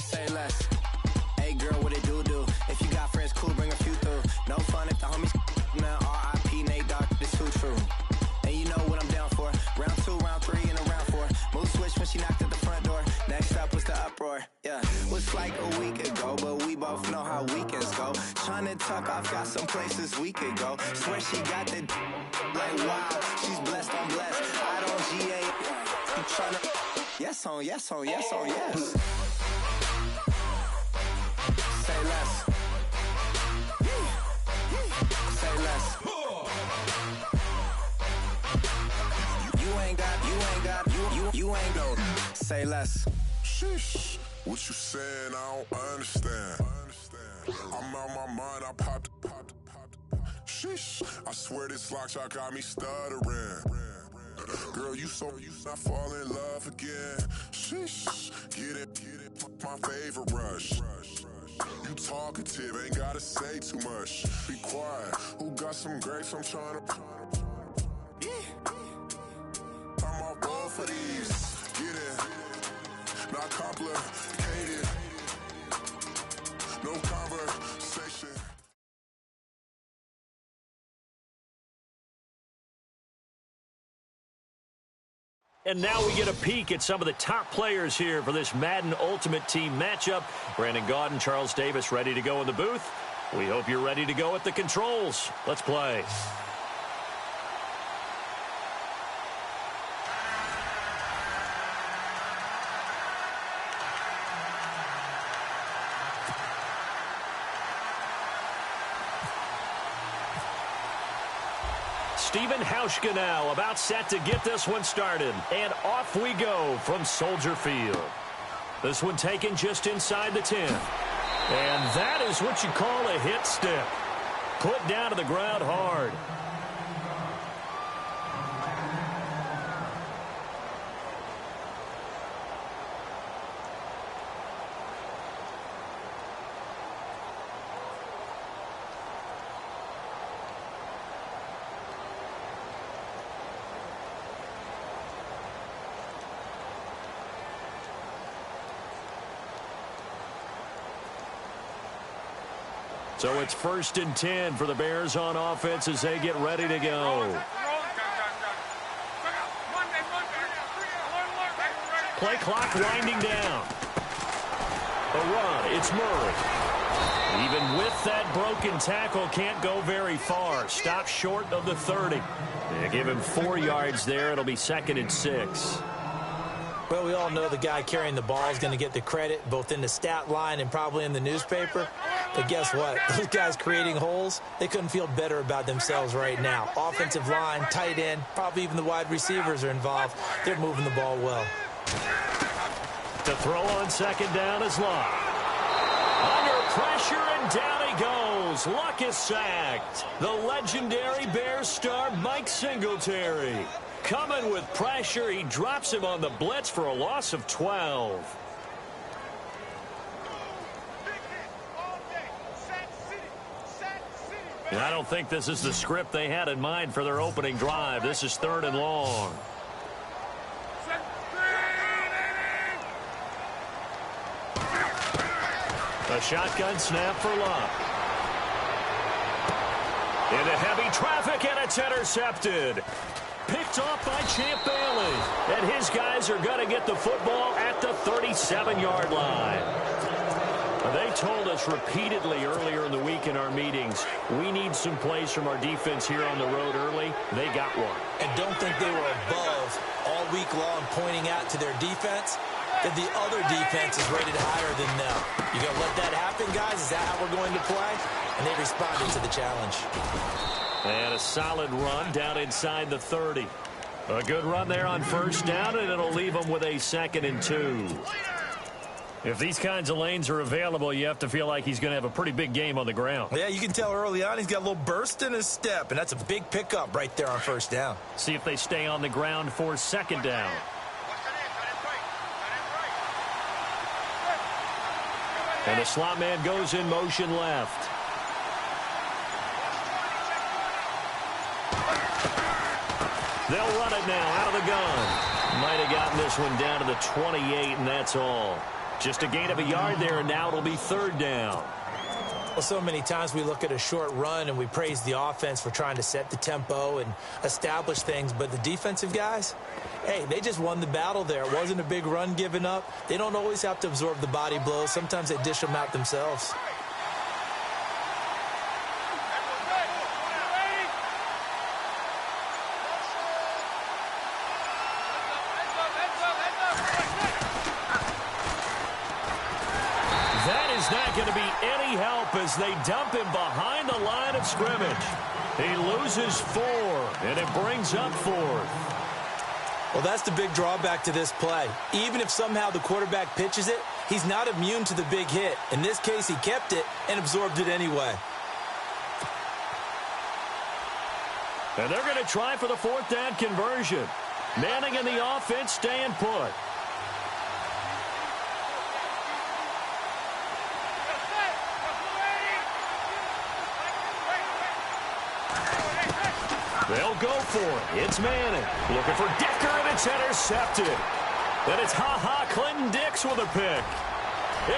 Say less. Hey girl, what it do? If you got friends, cool, bring a few through. No fun if the homies now. R.I.P. Nate Dogg, this too true. And you know what I'm down for. Round 2, round 3, and a round 4. Mood switch when she knocked at the front door. Next up was the uproar. Yeah. Was like a week ago, but we both know how weekends go. Tryna tuck off, got some places we could go. Swear she got the like wow, she's blessed, I'm blessed. I don't GA. You tryna yes on yes. Say less. Say less. You ain't got. You ain't no. Say less. Shush. What you saying? I don't understand. I'm out my mind. I popped. Sheesh. I swear this lock shot got me stuttering. Girl, you not fall in love again. Sheesh. Get it. My favorite rush. You talkative, ain't gotta say too much. Be quiet. Who got some grapes? I'm trying to. I'm all roll for these. Get it. Not complicated. No conversation. And now we get a peek at some of the top players here for this Madden Ultimate Team matchup. Brandon Gaudin, Charles Davis ready to go in the booth. We hope you're ready to go at the controls. Let's play. Steven Hauschka now about set to get this one started. And off we go from Soldier Field. This one taken just inside the 10. And that is what you call a hit stick. Put down to the ground hard. So it's 1st and 10 for the Bears on offense as they get ready to go. Play clock winding down. A run, it's Murray. Even with that broken tackle, can't go very far. Stop short of the 30. They give him 4 yards there. It'll be 2nd and 6. Well, we all know the guy carrying the ball is going to get the credit, both in the stat line and probably in the newspaper. But guess what? Those guys creating holes, they couldn't feel better about themselves right now. Offensive line, tight end, probably even the wide receivers are involved. They're moving the ball well. To throw on 2nd down is Luck. Under pressure, and down he goes. Luck is sacked. The legendary Bears star Mike Singletary. Coming with pressure, he drops him on the blitz for a loss of 12. And I don't think this is the script they had in mind for their opening drive. This is 3rd and long. A shotgun snap for Luck. Into heavy traffic, and it's intercepted. Picked off by Champ Bailey. And his guys are going to get the football at the 37-yard line. They told us repeatedly earlier in the week in our meetings, we need some plays from our defense here on the road early. They got one. And don't think they were above all week long pointing out to their defense that the other defense is rated higher than them. You going to let that happen, guys? Is that how we're going to play? And they responded to the challenge. And a solid run down inside the 30. A good run there on 1st down, and it'll leave them with a 2nd and 2. If these kinds of lanes are available, you have to feel like he's going to have a pretty big game on the ground. Yeah, you can tell early on he's got a little burst in his step, and that's a big pickup right there on 1st down. See if they stay on the ground for 2nd down. And the slot man goes in motion left. They'll run it now out of the gun. Might have gotten this one down to the 28, and that's all. Just a gain of a yard there, and now it'll be 3rd down. Well, so many times we look at a short run and we praise the offense for trying to set the tempo and establish things, but the defensive guys, hey, they just won the battle there. It wasn't a big run given up. They don't always have to absorb the body blows. Sometimes they dish them out themselves. Not going to be any help as they dump him behind the line of scrimmage. He loses 4, and it brings up 4th. Well, that's the big drawback to this play. Even if somehow the quarterback pitches it, He's not immune to the big hit. In this case, he kept it and absorbed it anyway. And they're going to try for the 4th down conversion. Manning and the offense staying put. They'll go for it. It's Manning. Looking for Decker, and it's intercepted. Then it's Clinton Dix with a pick.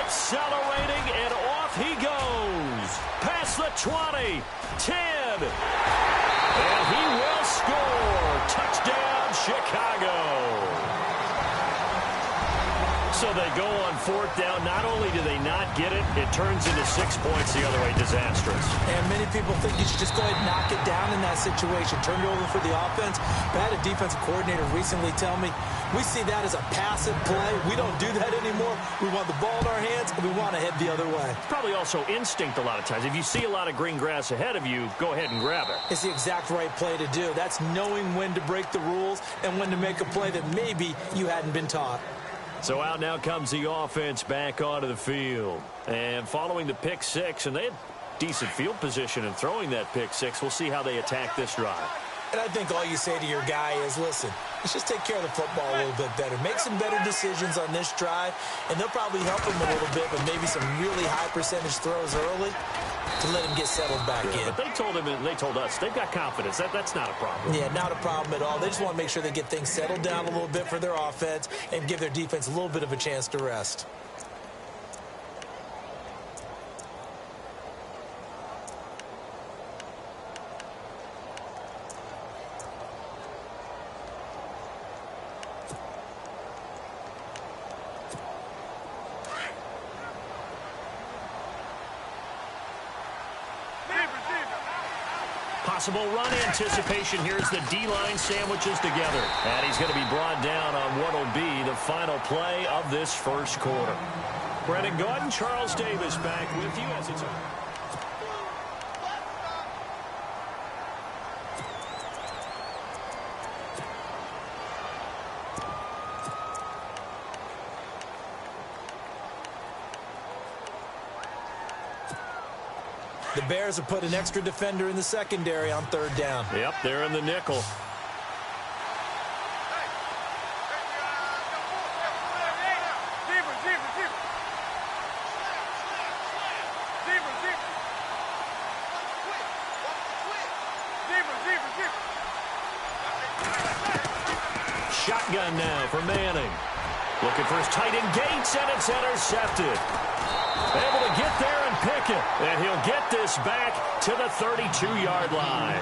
Accelerating, and off he goes. Past the 20, 10. And he will score. Touchdown, Chicago. So they go on 4th down. Not only do they not get it, it turns into 6 points the other way. Disastrous. And many people think you should just go ahead and knock it down in that situation. Turn it over for the offense. But I had a defensive coordinator recently tell me, we see that as a passive play. We don't do that anymore. We want the ball in our hands, and we want to head the other way. It's probably also instinct a lot of times. If you see a lot of green grass ahead of you, go ahead and grab it. It's the exact right play to do. That's knowing when to break the rules and when to make a play that maybe you hadn't been taught. So out now comes the offense back onto the field. And following the pick 6, and they had decent field position in throwing that pick 6. We'll see how they attack this drive. And I think all you say to your guy is, listen, let's just take care of the football a little bit better. Make some better decisions on this drive, and they'll probably help him a little bit, but maybe some really high percentage throws early to let him get settled back in. But they told him, and they told us, they've got confidence. That's not a problem. Yeah, not a problem at all. They just want to make sure they get things settled down a little bit for their offense and give their defense a little bit of a chance to rest. Possible run anticipation. Here's the D-line sandwiches together. And he's going to be brought down on what will be the final play of this first quarter. Brendan Gordon, Charles Davis back with you as it's over. The Bears have put an extra defender in the secondary on 3rd down. Yep, they're in the nickel. Shotgun now for Manning. Looking for his tight end Gates, and it's intercepted. Able to get there and pick it. And he'll get this back to the 32-yard line.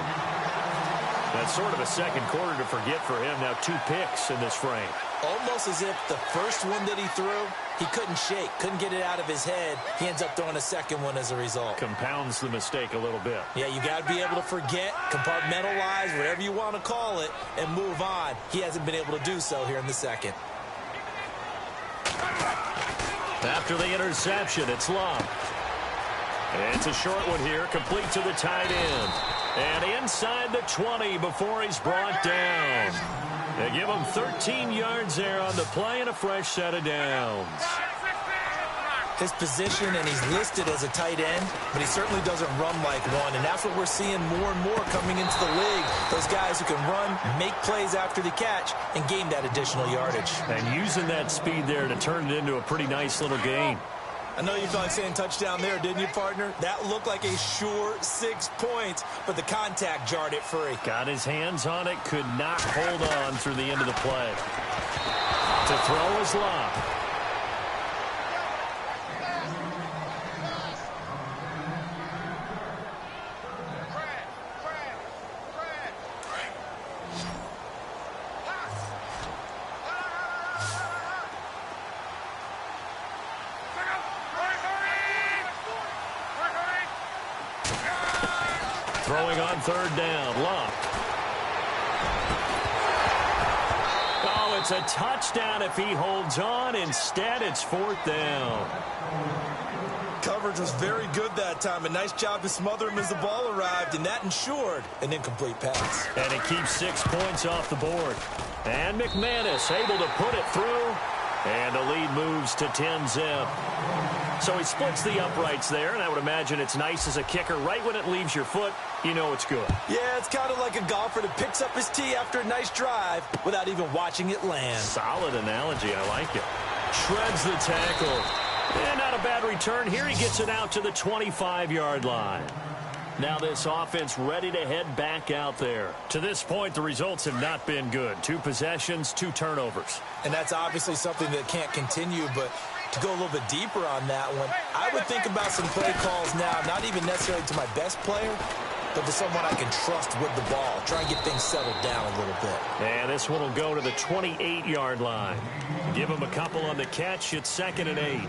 That's sort of a second quarter to forget for him. Now 2 picks in this frame. Almost as if the first one that he threw, he couldn't shake, couldn't get it out of his head. He ends up throwing a second one as a result. Compounds the mistake a little bit. Yeah, you got to be able to forget, compartmentalize, whatever you want to call it, and move on. He hasn't been able to do so here in the second. After the interception, it's Love. And it's a short one here, complete to the tight end. And inside the 20 before he's brought down. They give him 13 yards there on the play and a fresh set of downs. His position, and he's listed as a tight end, but he certainly doesn't run like one, and that's what we're seeing more and more coming into the league. Those guys who can run, make plays after the catch, and gain that additional yardage. And using that speed there to turn it into a pretty nice little gain. I know you felt like saying touchdown there, didn't you, partner? That looked like a sure 6 points, but the contact jarred it free. Got his hands on it, could not hold on through the end of the play. To throw is Love. Throwing on 3rd down, Love. Oh, it's a touchdown if he holds on. Instead, it's 4th down. Coverage was very good that time. A nice job to smother him as the ball arrived, and that ensured an incomplete pass. And it keeps 6 points off the board. And McManus able to put it through. And the lead moves to 10-zip. So he splits the uprights there, and I would imagine it's nice as a kicker. Right when it leaves your foot, you know it's good. Yeah, it's kind of like a golfer that picks up his tee after a nice drive without even watching it land. Solid analogy. I like it. Shreds the tackle. And not a bad return here. He gets it out to the 25-yard line. Now this offense ready to head back out there. To this point, the results have not been good. 2 possessions, 2 turnovers. And that's obviously something that can't continue, but to go a little bit deeper on that one, I would think about some play calls now, not even necessarily to my best player, but to someone I can trust with the ball. Try and get things settled down a little bit. And this one will go to the 28-yard line. Give him a couple on the catch. It's 2nd and 8.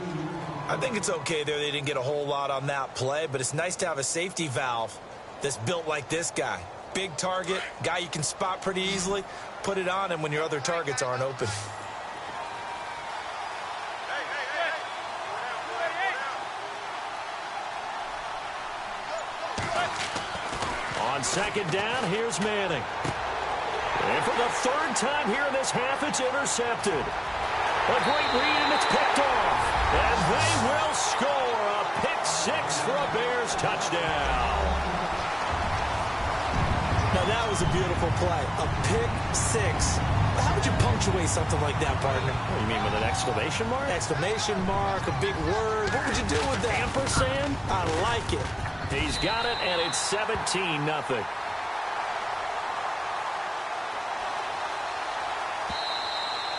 I think it's okay there. They didn't get a whole lot on that play, but it's nice to have a safety valve that's built like this guy. Big target, guy you can spot pretty easily. Put it on him when your other targets aren't open. On 2nd down, here's Manning. And for the 3rd time here in this half, it's intercepted. A great read, and it's picked off. And they will score a pick 6 for a Bears touchdown. Now, that was a beautiful play. A pick 6. How would you punctuate something like that, partner? What, you mean with an exclamation mark? Exclamation mark, a big word. What would you do with that? Ampersand? I like it. He's got it, and it's 17-0.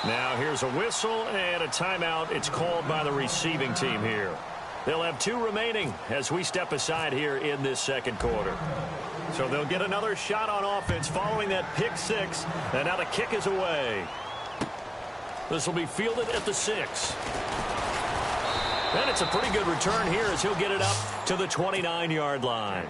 Now here's a whistle and a timeout. It's called by the receiving team here. They'll have 2 remaining as we step aside here in this 2nd quarter. So they'll get another shot on offense following that pick 6. And now the kick is away. This will be fielded at the 6. And it's a pretty good return here as he'll get it up to the 29-yard line.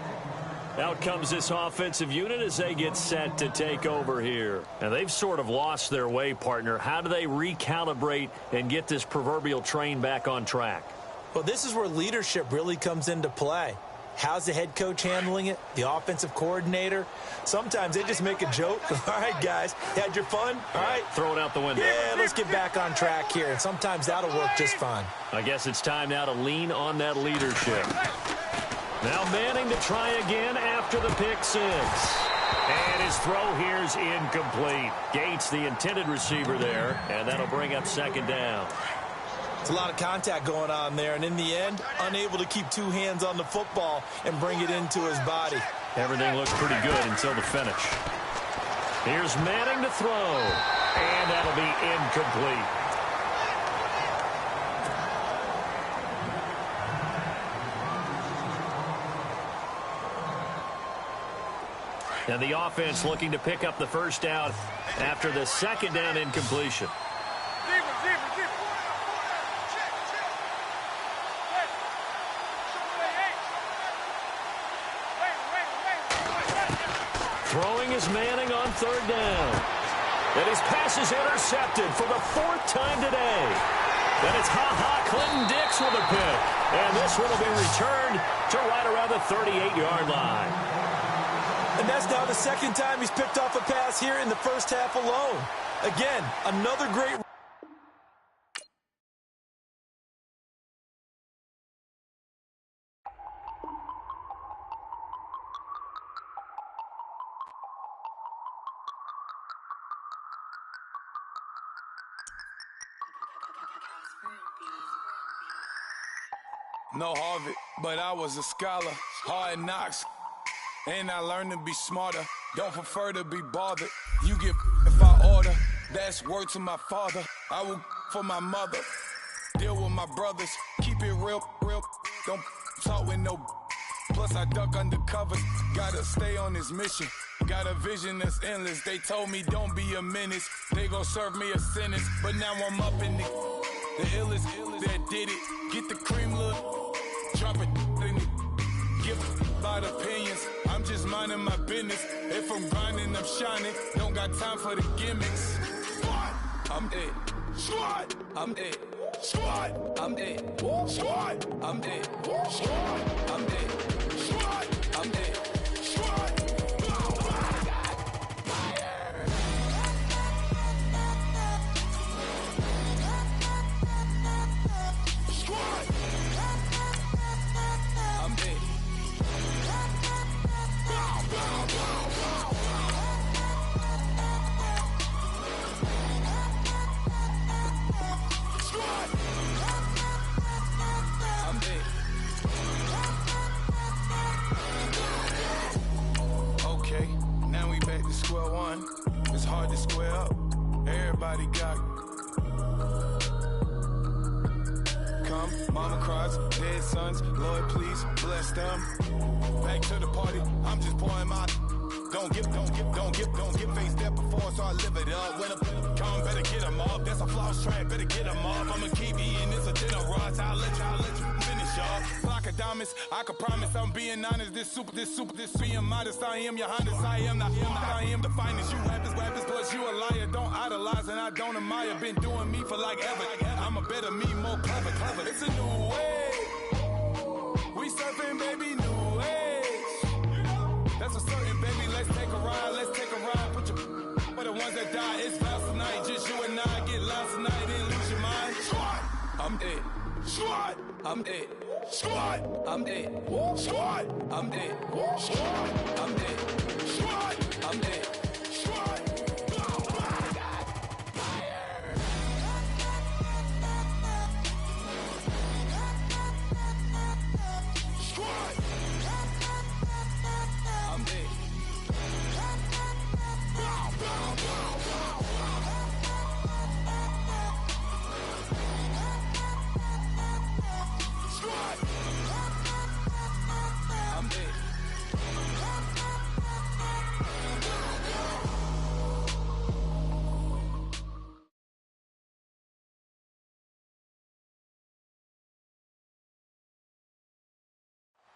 Out comes this offensive unit as they get set to take over here. And they've sort of lost their way, partner. How do they recalibrate and get this proverbial train back on track? Well, this is where leadership really comes into play. How's the head coach handling it? The offensive coordinator? Sometimes they just make a joke. All right, guys, had your fun? All right. Throw it out the window. Yeah, let's get back on track here. And sometimes that'll work just fine. I guess it's time now to lean on that leadership. Now Manning to try again after the pick 6. And his throw here's incomplete. Gates, the intended receiver there, and that'll bring up 2nd down. It's a lot of contact going on there, and in the end, unable to keep 2 hands on the football and bring it into his body. Everything looks pretty good until the finish. Here's Manning to throw, and that'll be incomplete. And the offense looking to pick up the 1st down after the 2nd down incompletion. Throwing is Manning on 3rd down. And his pass is intercepted for the 4th time today. And it's Clinton Dix with a pick. And this one will be returned to right around the 38-yard line. And that's now the 2nd time he's picked off a pass here in the 1st half alone. Again, another great. No Harvard, but I was a scholar. Hard knocks, and I learned to be smarter. Don't prefer to be bothered. You get if I order. That's word to my father. I will for my mother. Deal with my brothers. Keep it real. Don't talk with no. Plus I duck undercover. Gotta stay on this mission. Got a vision that's endless. They told me don't be a menace. They gon' serve me a sentence. But now I'm up in the illest that did it. Get the cream look. Drop it in it. Give about opinions. I'm just minding my business. If I'm grinding, I'm shining. Don't got time for the gimmicks. Squad, I'm it. Squad, I'm it. Squad, I'm it. Squad, I'm it. Squad, I'm it. Squad, I'm it. Squad. everybody got. Come, mama cries, dead sons, Lord please bless them. Back to the party, I'm just pouring my. Don't give face that before, so I live it up. When a come, better get them up. That's a floss track, better get them up. I'ma keep eating this a dinner rush. I'll let you finish up. Flock of diamonds, I can promise I'm being honest. This being modest. I am your highness, I am the finest. You rappers, plus you a liar. Don't idolize and I don't admire. Been doing me for like ever. I'm a better me, more clever. It's a new way. We surfing, baby, new age. That's a certain, baby. Let's take a ride. Put your for the ones that die. It's vows tonight. Just you and I get lost tonight. Then lose your mind. Squad, I'm dead. Squad, I'm dead. Squad, I'm dead. Squad, I'm dead. Squad, I'm dead. Squad, I'm dead. Squad.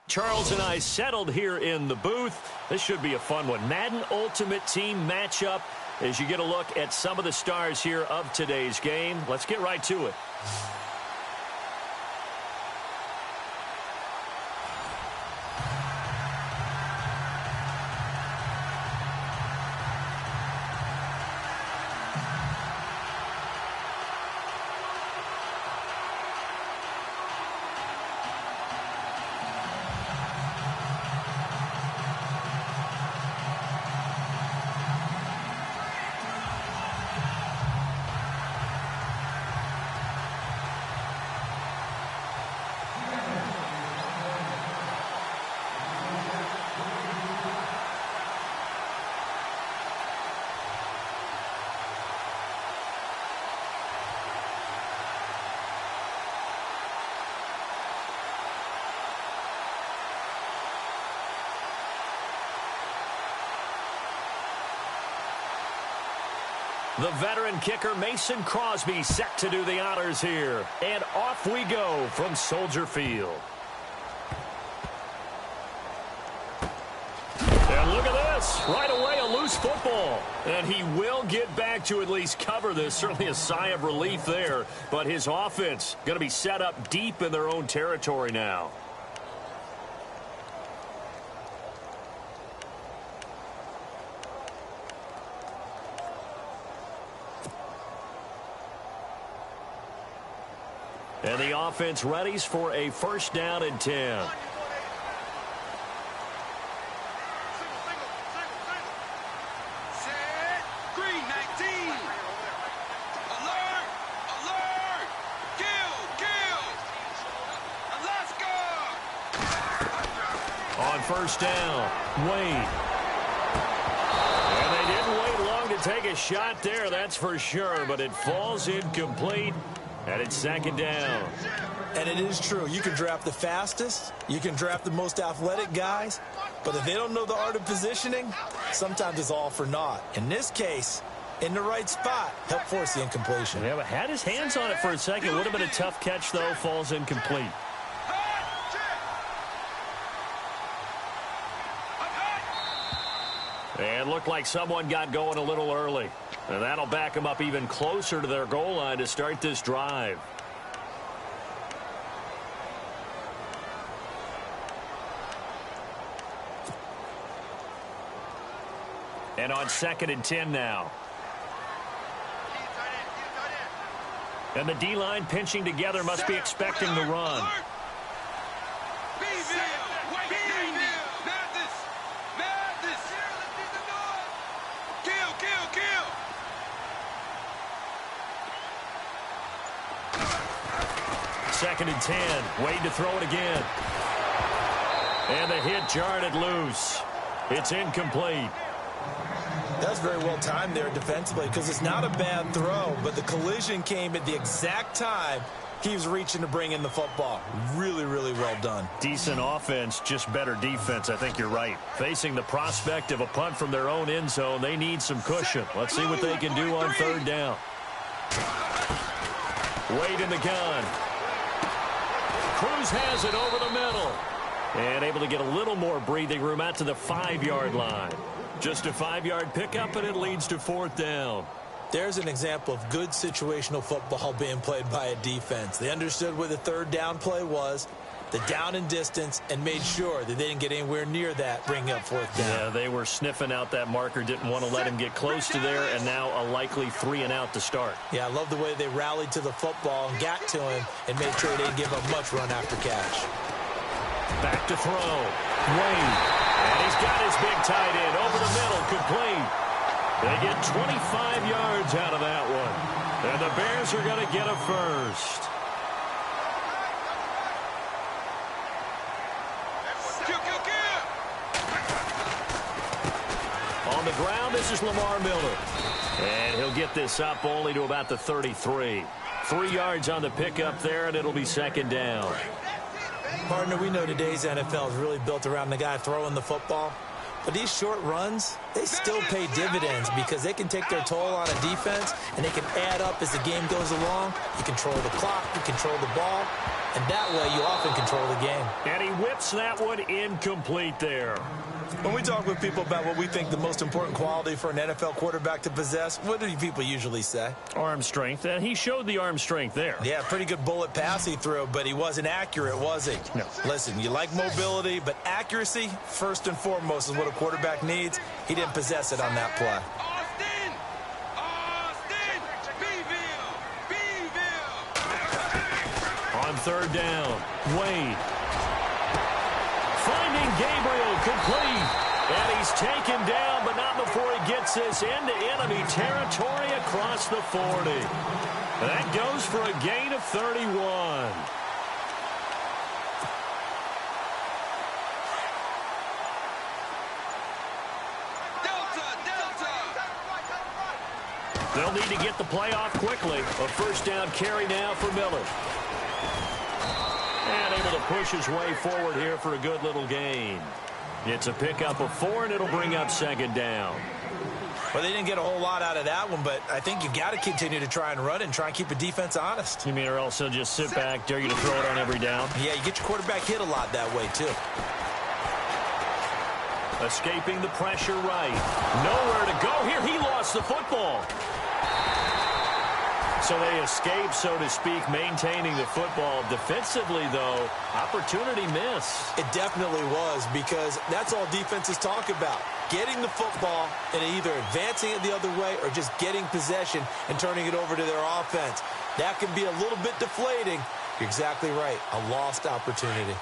Charles and I settled here in the booth. This should be a fun one. Madden Ultimate Team matchup as you get a look at some of the stars here of today's game. Let's get right to it. The veteran kicker Mason Crosby set to do the honors here. And off we go from Soldier Field. And look at this. Right away, a loose football. And he will get back to at least cover this. Certainly a sigh of relief there. But his offense going to be set up deep in their own territory now. And the offense readies for a first down and 10. Set. Green 19. Alert. Alert. Kill. Let's go. On first down, Wade. And they didn't wait long to take a shot there, that's for sure. But it falls incomplete. And it's second down. And it is true. You can draft the fastest. You can draft the most athletic guys. But if they don't know the art of positioning, sometimes it's all for naught. In this case, in the right spot, help force the incompletion. Yeah, but had his hands on it for a second. Would have been a tough catch, though. Falls incomplete. And looked like someone got going a little early. And that'll back them up even closer to their goal line to start this drive. And on second and 10 now. And the D-line pinching together must be expecting the run. Second and 10. Wade to throw it again. And the hit jarred it loose. It's incomplete. That's very well timed there defensively because it's not a bad throw, but the collision came at the exact time he was reaching to bring in the football. Really, really well done. Decent offense, just better defense. I think you're right. Facing the prospect of a punt from their own end zone, they need some cushion. Let's see what they can do on third down. Wade in the gun. Cruz has it over the middle. And able to get a little more breathing room out to the 5-yard line. Just a 5-yard pickup, and it leads to fourth down. There's an example of good situational football being played by a defense. They understood where the third down play was, the down and distance, and made sure that they didn't get anywhere near that, bringing up fourth down. Yeah, they were sniffing out that marker, didn't want to let him get close to there, and now a likely 3-and-out to start. Yeah, I love the way they rallied to the football and got to him and made sure they didn't give him much run after catch. Back to throw. Wade. And he's got his big tight end over the middle, complete. They get 25 yards out of that one. And the Bears are going to get a first. On the ground, this is Lamar Miller. And he'll get this up only to about the 33. 3 yards on the pickup there, and it'll be second down. Partner, we know today's NFL is really built around the guy throwing the football. But these short runs, they still pay dividends because they can take their toll on a defense and they can add up as the game goes along. You control the clock, you control the ball, and that way you often control the game. And he whips that one incomplete there. When we talk with people about what we think the most important quality for an NFL quarterback to possess, what do people usually say? Arm strength, and he showed the arm strength there. Yeah, pretty good bullet pass he threw, but he wasn't accurate, was he? No. Listen, you like mobility, but accuracy, first and foremost, is what a quarterback needs. He didn't possess it on that play. On third down, Wade. Finding Gabriel, complete. And he's taken down, but not before he gets this into enemy territory across the 40. That goes for a gain of 31. They'll need to get the play off quickly. A first down carry now for Miller. And able to push his way forward here for a good little gain. It's a pickup of 4, and it'll bring up second down. Well, they didn't get a whole lot out of that one, but I think you got to continue to try and run it and try and keep the defense honest. You mean or else they'll just sit back, dare you to throw it on every down? Yeah, you get your quarterback hit a lot that way, too. Escaping the pressure right. Nowhere to go here. He lost the football. So they escape, so to speak, maintaining the football. Defensively, though, opportunity miss. It definitely was, because that's all defenses talk about. Getting the football and either advancing it the other way or just getting possession and turning it over to their offense. That can be a little bit deflating. You're exactly right. A lost opportunity.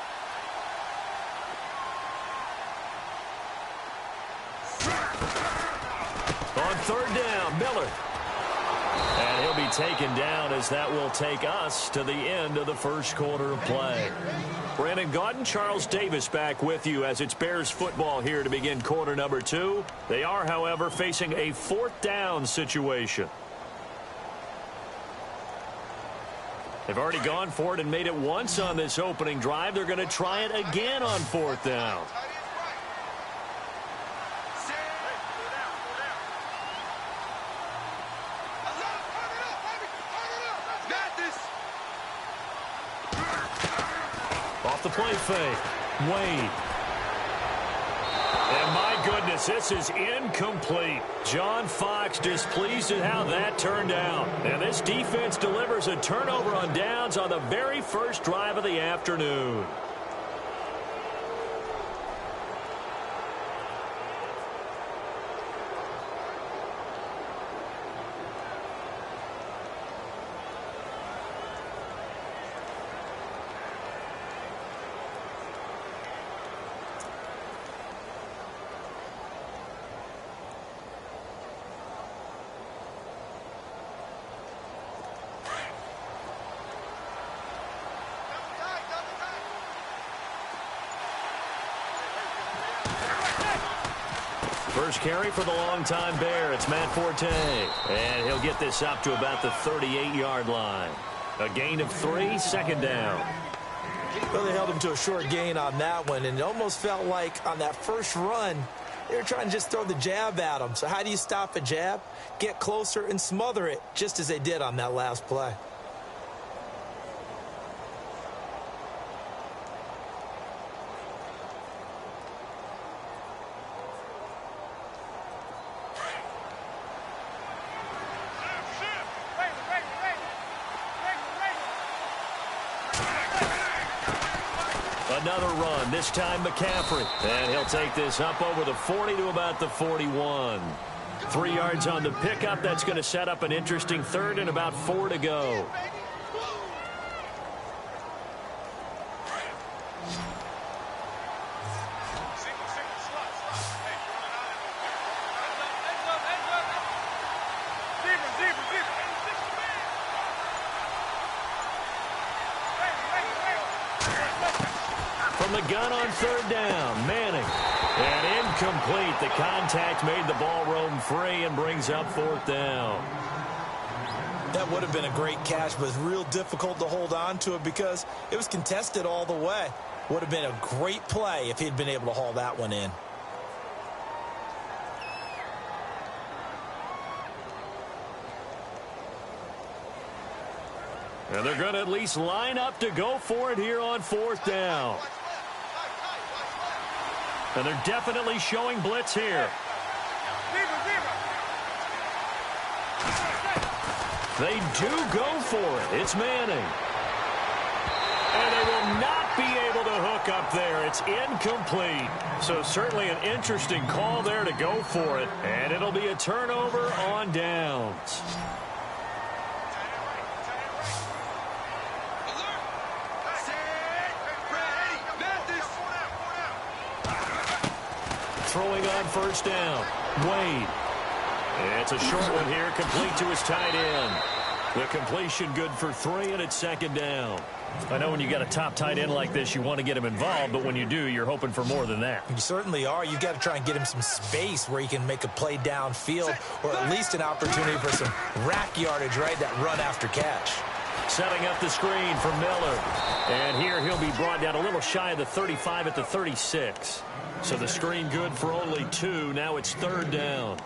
On third down, Miller. And he'll be taken down as that will take us to the end of the first quarter of play. Brandon Gaudin, Charles Davis back with you as it's Bears football here to begin quarter number 2. They are, however, facing a fourth down situation. They've already gone for it and made it once on this opening drive. They're going to try it again on fourth down. Off the play fake. Wade. And my goodness, this is incomplete. John Fox displeased at how that turned out. And this defense delivers a turnover on downs on the very first drive of the afternoon. First carry for the longtime Bear. It's Matt Forte. And he'll get this up to about the 38-yard line. A gain of 3, second down. Well, they held him to a short gain on that one, and it almost felt like on that first run, they were trying to just throw the jab at him. So how do you stop a jab? Get closer and smother it, just as they did on that last play. Another run, this time McCaffrey. And he'll take this up over the 40 to about the 41. 3 yards on the pickup. That's going to set up an interesting third and about 4 to go. From the gun on third down, Manning. And incomplete. The contact made the ball roam free and brings up fourth down. That would have been a great catch, but it's real difficult to hold on to it because it was contested all the way. Would have been a great play if he'd been able to haul that one in. And they're going to at least line up to go for it here on fourth down. And they're definitely showing blitz here. They do go for it. It's Manning. And they will not be able to hook up there. It's incomplete. So certainly an interesting call there to go for it. And it'll be a turnover on downs. Throwing on first down, Wade. It's a short one here, complete to his tight end. The completion good for 3, and it's second down. I know when you got a top tight end like this, you want to get him involved, but when you do, you're hoping for more than that. You certainly are. You've got to try and get him some space where he can make a play downfield, or at least an opportunity for some rack yardage, right? That run after catch. Setting up the screen for Miller. And here he'll be brought down a little shy of the 35 at the 36. So the screen good for only 2. Now it's third down.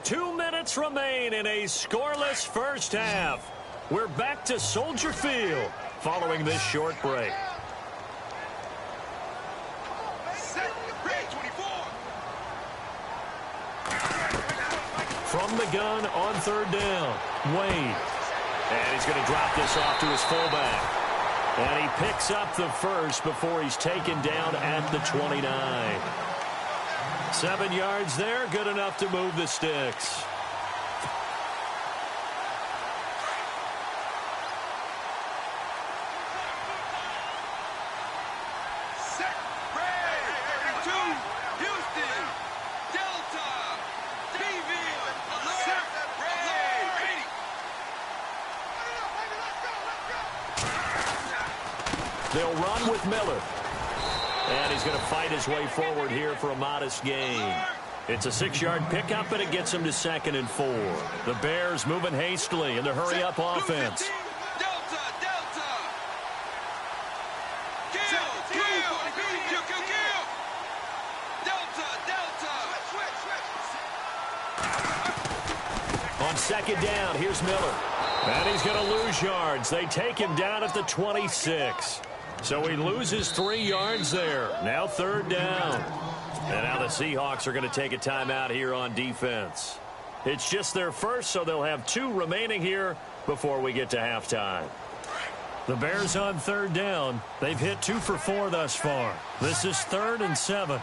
2 minutes remain in a scoreless first half. We're back to Soldier Field following this short break. From the gun on third down, Wade. And he's going to drop this off to his fullback. And he picks up the first before he's taken down at the 29. 7 yards there, good enough to move the sticks. They'll run with Miller. And he's going to fight his way forward here for a modest gain. It's a 6-yard pickup, and it gets him to 2nd and 4. The Bears moving hastily in the hurry-up offense. On second down, here's Miller. And he's going to lose yards. They take him down at the 26. So he loses 3 yards there. Now third down. And now the Seahawks are going to take a timeout here on defense. It's just their first, so they'll have 2 remaining here before we get to halftime. The Bears on third down. They've hit 2 for 4 thus far. This is 3rd and 7.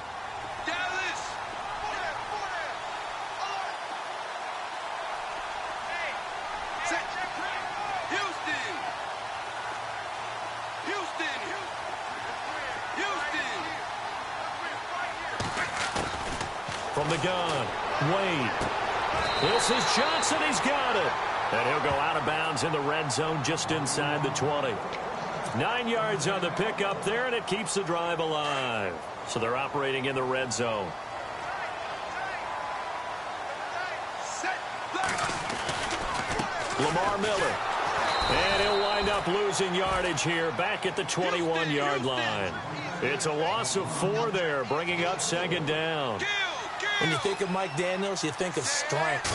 From the gun, Wade. This is Johnson. He's got it. And he'll go out of bounds in the red zone just inside the 20. 9 yards on the pickup there, and it keeps the drive alive. So they're operating in the red zone. Lamar Miller. And he'll wind up losing yardage here back at the 21-yard line. It's a loss of 4 there, bringing up second down. When you think of Mike Daniels, you think of strength.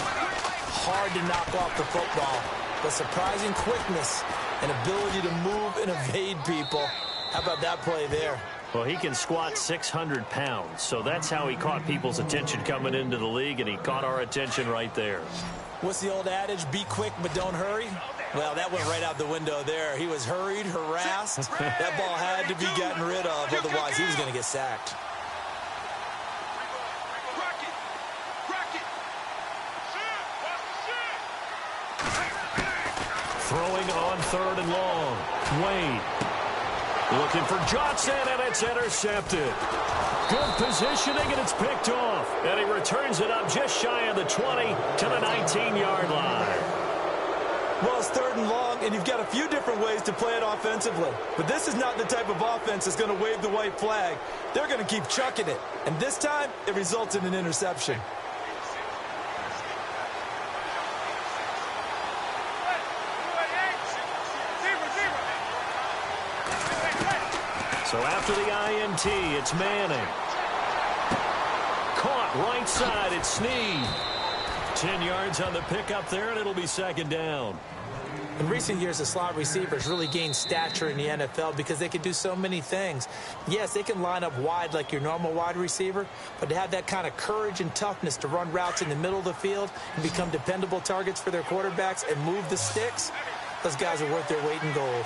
Hard to knock off the football, but surprising quickness and ability to move and evade people. How about that play there? Well, he can squat 600 pounds, so that's how he caught people's attention coming into the league, and he caught our attention right there. What's the old adage? Be quick, but don't hurry? Well, that went right out the window there. He was hurried, harassed. That ball had to be gotten rid of, otherwise he was going to get sacked. Throwing on 3rd and long. Wade looking for Johnson, and it's intercepted. Good positioning, and it's picked off. And he returns it up just shy of the 20 to the 19-yard line. Well, it's 3rd and long, and you've got a few different ways to play it offensively. But this is not the type of offense that's going to wave the white flag. They're going to keep chucking it. And this time, it results in an interception. So after the INT, it's Manning. Caught right side, it's Snead. 10 yards on the pickup there, and it'll be second down. In recent years, the slot receivers really gained stature in the NFL because they can do so many things. Yes, they can line up wide like your normal wide receiver, but to have that kind of courage and toughness to run routes in the middle of the field and become dependable targets for their quarterbacks and move the sticks, those guys are worth their weight in gold.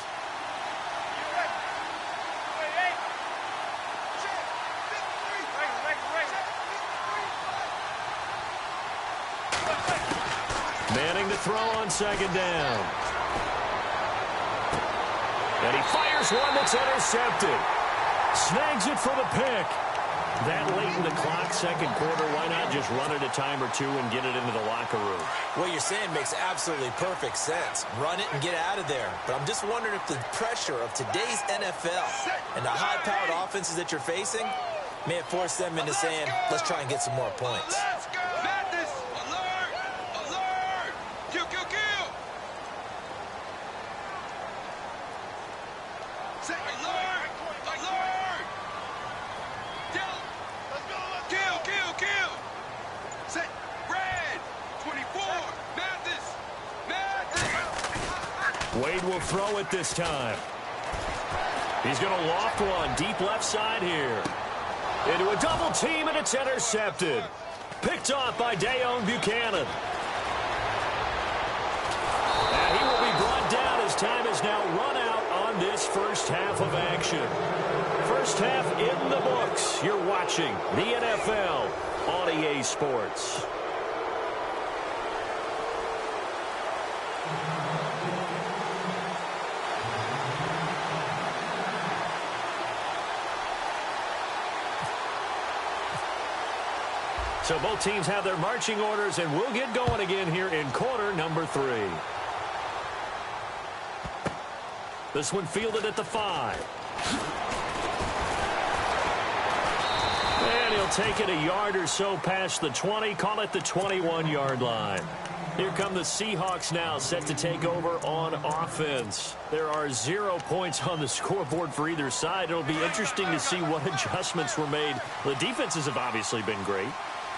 Manning to throw on second down. And he fires one that's intercepted. Snags it for the pick. That late in the clock, second quarter, why not just run it a time or two and get it into the locker room? What you're saying makes absolutely perfect sense. Run it and get out of there. But I'm just wondering if the pressure of today's NFL and the high-powered offenses that you're facing may have forced them into saying, let's try and get some more points. Wade will throw it this time. He's going to loft one deep left side here. Into a double team, and it's intercepted. Picked off by Dayon Buchanan. And he will be brought down as time is now run out on this first half of action. First half in the books. You're watching the NFL on EA Sports. So both teams have their marching orders, and we'll get going again here in quarter number 3. This one fielded at the 5. And he'll take it a yard or so past the 20, call it the 21-yard line. Here come the Seahawks now, set to take over on offense. There are 0 points on the scoreboard for either side. It'll be interesting to see what adjustments were made. The defenses have obviously been great.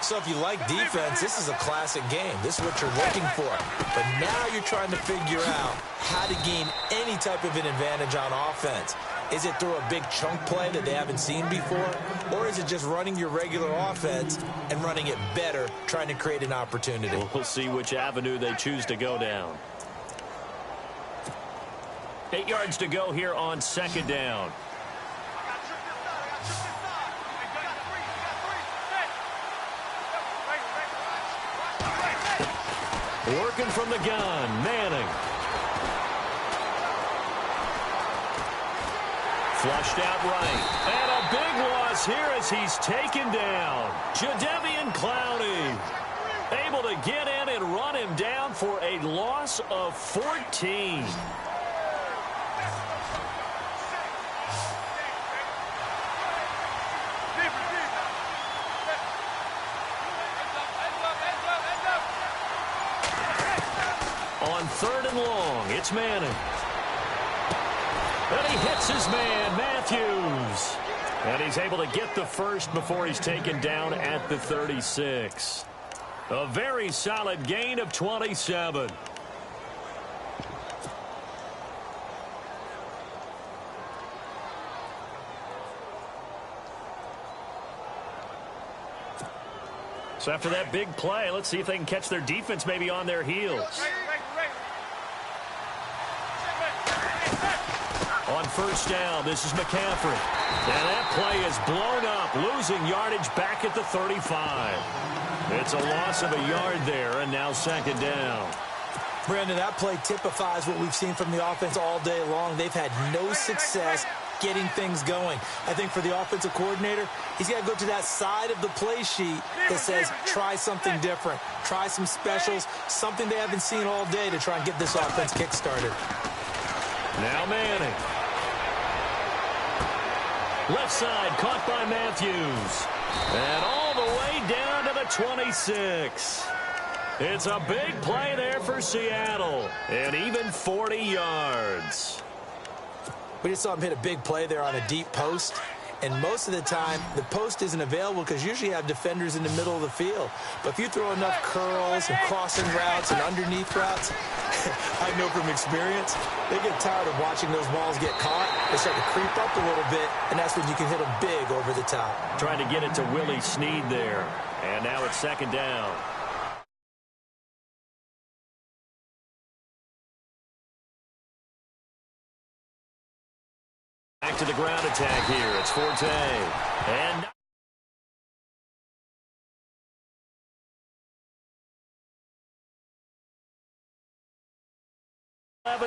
So if you like defense, this is a classic game. This is what you're looking for. But now you're trying to figure out how to gain any type of an advantage on offense. Is it through a big chunk play that they haven't seen before? Or is it just running your regular offense and running it better, trying to create an opportunity? We'll see which avenue they choose to go down. 8 yards to go here on second down. Working from the gun, Manning. Flushed out right. And a big loss here as he's taken down. Jadeveon Clowney able to get in and run him down for a loss of 14. On third and long. It's Manning. And he hits his man, Matthews. And he's able to get the first before he's taken down at the 36. A very solid gain of 27. So after that big play, let's see if they can catch their defense maybe on their heels. On first down, this is McCaffrey. And that play is blown up, losing yardage back at the 35. It's a loss of a yard there, and now second down. Brandon, that play typifies what we've seen from the offense all day long. They've had no success getting things going. I think for the offensive coordinator, he's got to go to that side of the play sheet that says try something different. Try some specials, something they haven't seen all day to try and get this offense kick-started. Now Manning. Left side caught by Matthews. And all the way down to the 26. It's a big play there for Seattle. And even 40 yards. We just saw him hit a big play there on a deep post. And most of the time, the post isn't available because usually you have defenders in the middle of the field. But if you throw enough curls and crossing routes and underneath routes, I know from experience, they get tired of watching those balls get caught. They start to creep up a little bit, and that's when you can hit them big over the top. Trying to get it to Willie Snead there. And now it's second down. Back to the ground attack here. It's Forte. And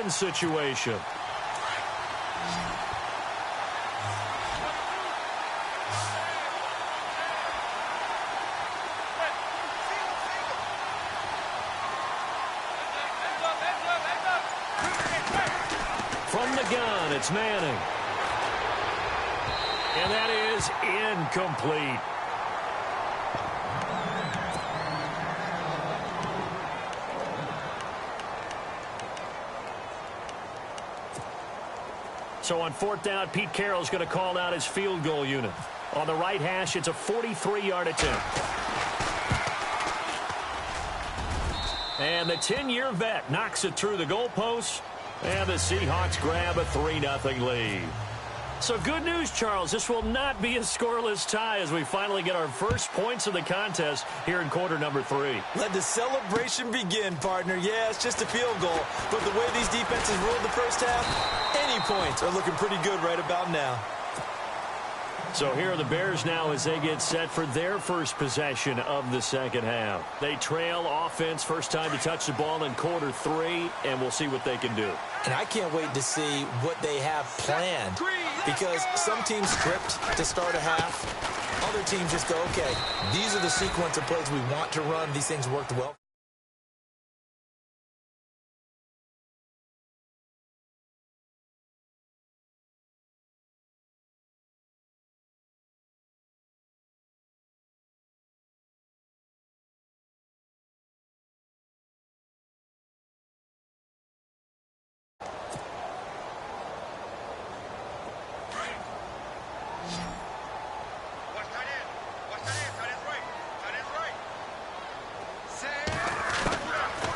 situation. From the gun, it's Manning. And that is incomplete. So on fourth down, Pete Carroll's going to call out his field goal unit. On the right hash, it's a 43-yard attempt. And the 10-year vet knocks it through the goalpost. And the Seahawks grab a 3-0 lead. So good news, Charles. This will not be a scoreless tie as we finally get our first points of the contest here in quarter number 3. Let the celebration begin, partner. Yeah, it's just a field goal. But the way these defenses ruled the first half, any points are looking pretty good right about now. So here are the Bears now as they get set for their first possession of the second half. They trail offense, first time to touch the ball in quarter 3, and we'll see what they can do. And I can't wait to see what they have planned, because some teams script to start a half. Other teams just go, okay, these are the sequence of plays we want to run. These things worked well.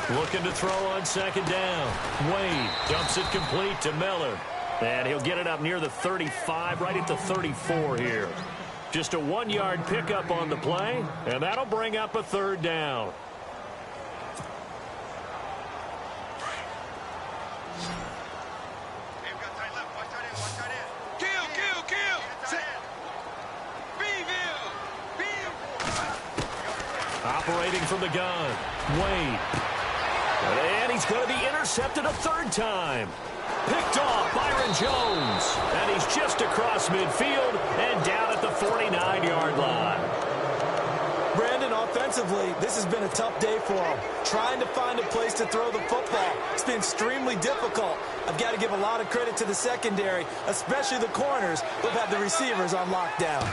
Looking to throw on second down. Wade dumps it complete to Miller. And he'll get it up near the 35, right at the 34 here. Just a 1-yard pickup on the play, and that'll bring up a third down. Operating from the gun, Wade. And he's going to be intercepted a third time. Picked off Byron Jones. And he's just across midfield and down at the 49-yard line. Brandon, offensively, this has been a tough day for him. Trying to find a place to throw the football. It's been extremely difficult. I've got to give a lot of credit to the secondary, especially the corners, who've had the receivers on lockdown.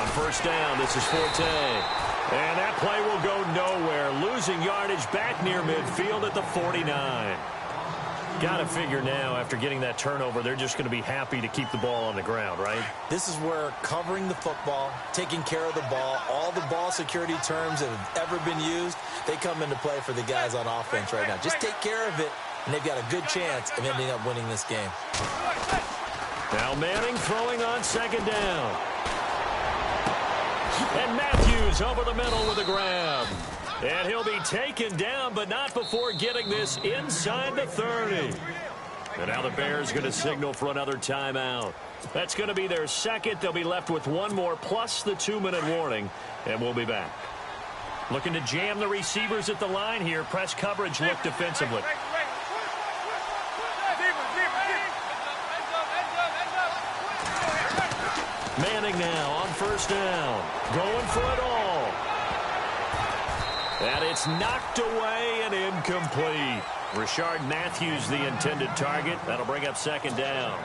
On first down, this is Forte. And that play will go nowhere, losing yardage back near midfield at the 49. Got to figure now, after getting that turnover, they're just going to be happy to keep the ball on the ground, right? This is where covering the football, taking care of the ball, all the ball security terms that have ever been used, they come into play for the guys on offense right now. Just take care of it, and they've got a good chance of ending up winning this game. Now Manning throwing on second down. And Matthews over the middle with a grab. And he'll be taken down, but not before getting this inside the 30. And now the Bears going to signal for another timeout. That's going to be their second. They'll be left with one more plus the 2-minute warning, and we'll be back. Looking to jam the receivers at the line here. Press coverage look defensively. Manning now on first down. Going for it all. And it's knocked away and incomplete. Rashard Matthews, the intended target. That'll bring up second down.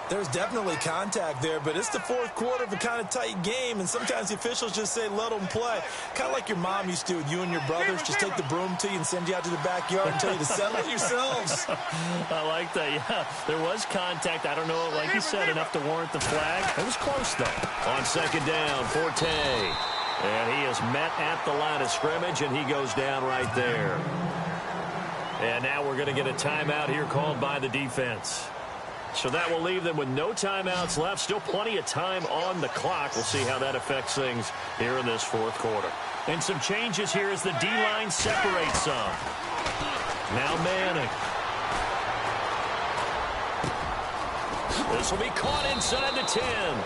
There's definitely contact there, but it's the fourth quarter of a kind of tight game, and sometimes the officials just say, let them play. Kind of like your mom used to with you and your brothers. Just take the broom to you and send you out to the backyard and tell you to settle it yourselves. I like that, yeah. There was contact. I don't know, like you said, enough to warrant the flag. It was close, though. On second down, Forte. And he is met at the line of scrimmage, and he goes down right there. And now we're going to get a timeout here called by the defense. So that will leave them with no timeouts left. Still plenty of time on the clock. We'll see how that affects things here in this fourth quarter. And some changes here as the D-line separates some. Now Manning. This will be caught inside the 10.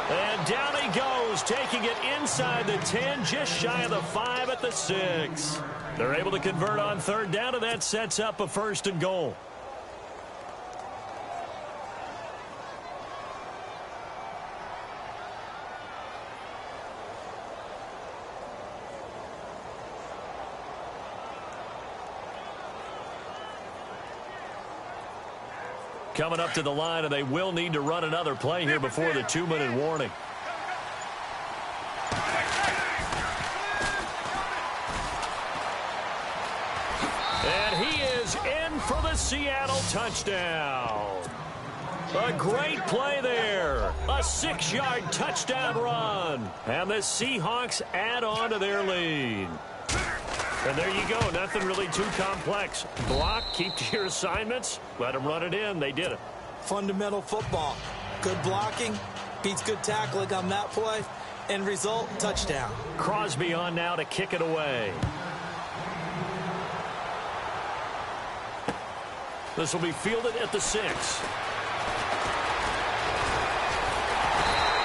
And down he goes, taking it inside the 10, just shy of the 5 at the 6. They're able to convert on third down, and that sets up a first and goal. Coming up to the line, and they will need to run another play here before the 2-minute warning. And he is in for the Seattle touchdown. A great play there. A 6-yard touchdown run. And the Seahawks add on to their lead. And there you go. Nothing really too complex. Block, keep to your assignments, let them run it in. They did it. Fundamental football. Good blocking beats good tackling on that play. End result, touchdown. Crosby on now to kick it away. This will be fielded at the 6.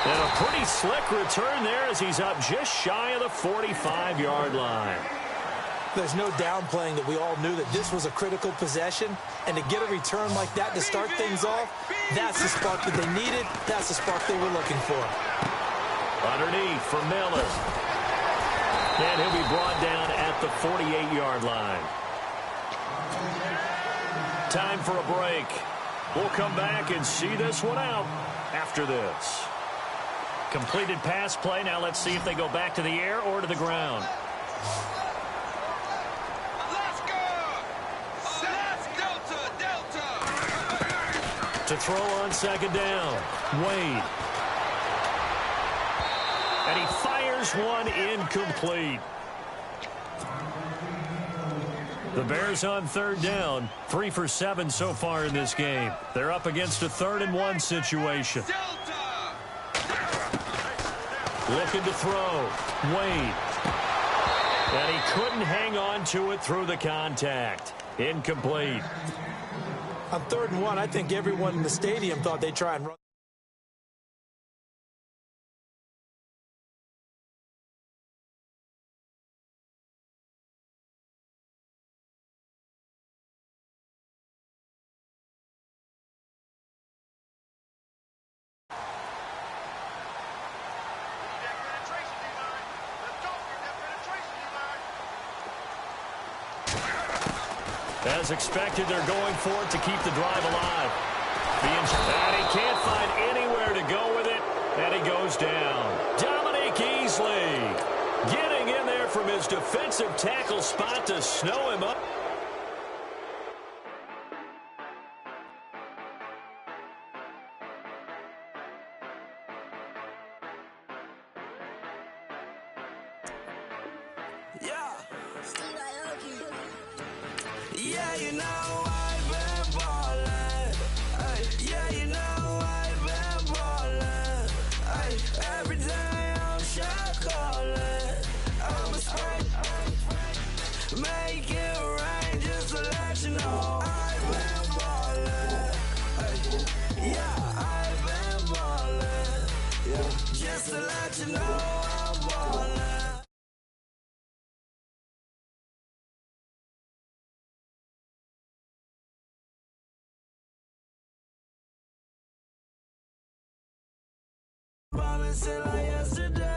And a pretty slick return there as he's up just shy of the 45-yard line. There's no downplaying that we all knew that this was a critical possession, and to get a return like that to start things off, that's the spark that they needed. That's the spark they were looking for. Underneath for Miller. And he'll be brought down at the 48-yard line. Time for a break. We'll come back and see this one out after this. Completed pass play. Now let's see if they go back to the air or to the ground. To throw on second down, Wade. And he fires one incomplete. The Bears on third down, 3 for 7 so far in this game. They're up against a 3rd-and-1 situation. Looking to throw, Wade. And he couldn't hang on to it through the contact. Incomplete. On 3rd and 1, I think everyone in the stadium thought they'd try and run. As expected, they're going for it to keep the drive alive. And he can't find anywhere to go with it, and he goes down. Dominique Easley getting in there from his defensive tackle spot to snow him up. Yeah, you know I've been ballin'. Ay, yeah, you know I've been ballin'. Ay, every day I'm shot callin'. I'm a spray, make it rain just to let you know I've been ballin'. Ay, yeah, I've been ballin'. Yeah, just to let you know I'm ballin'. Ballin' still like yesterday.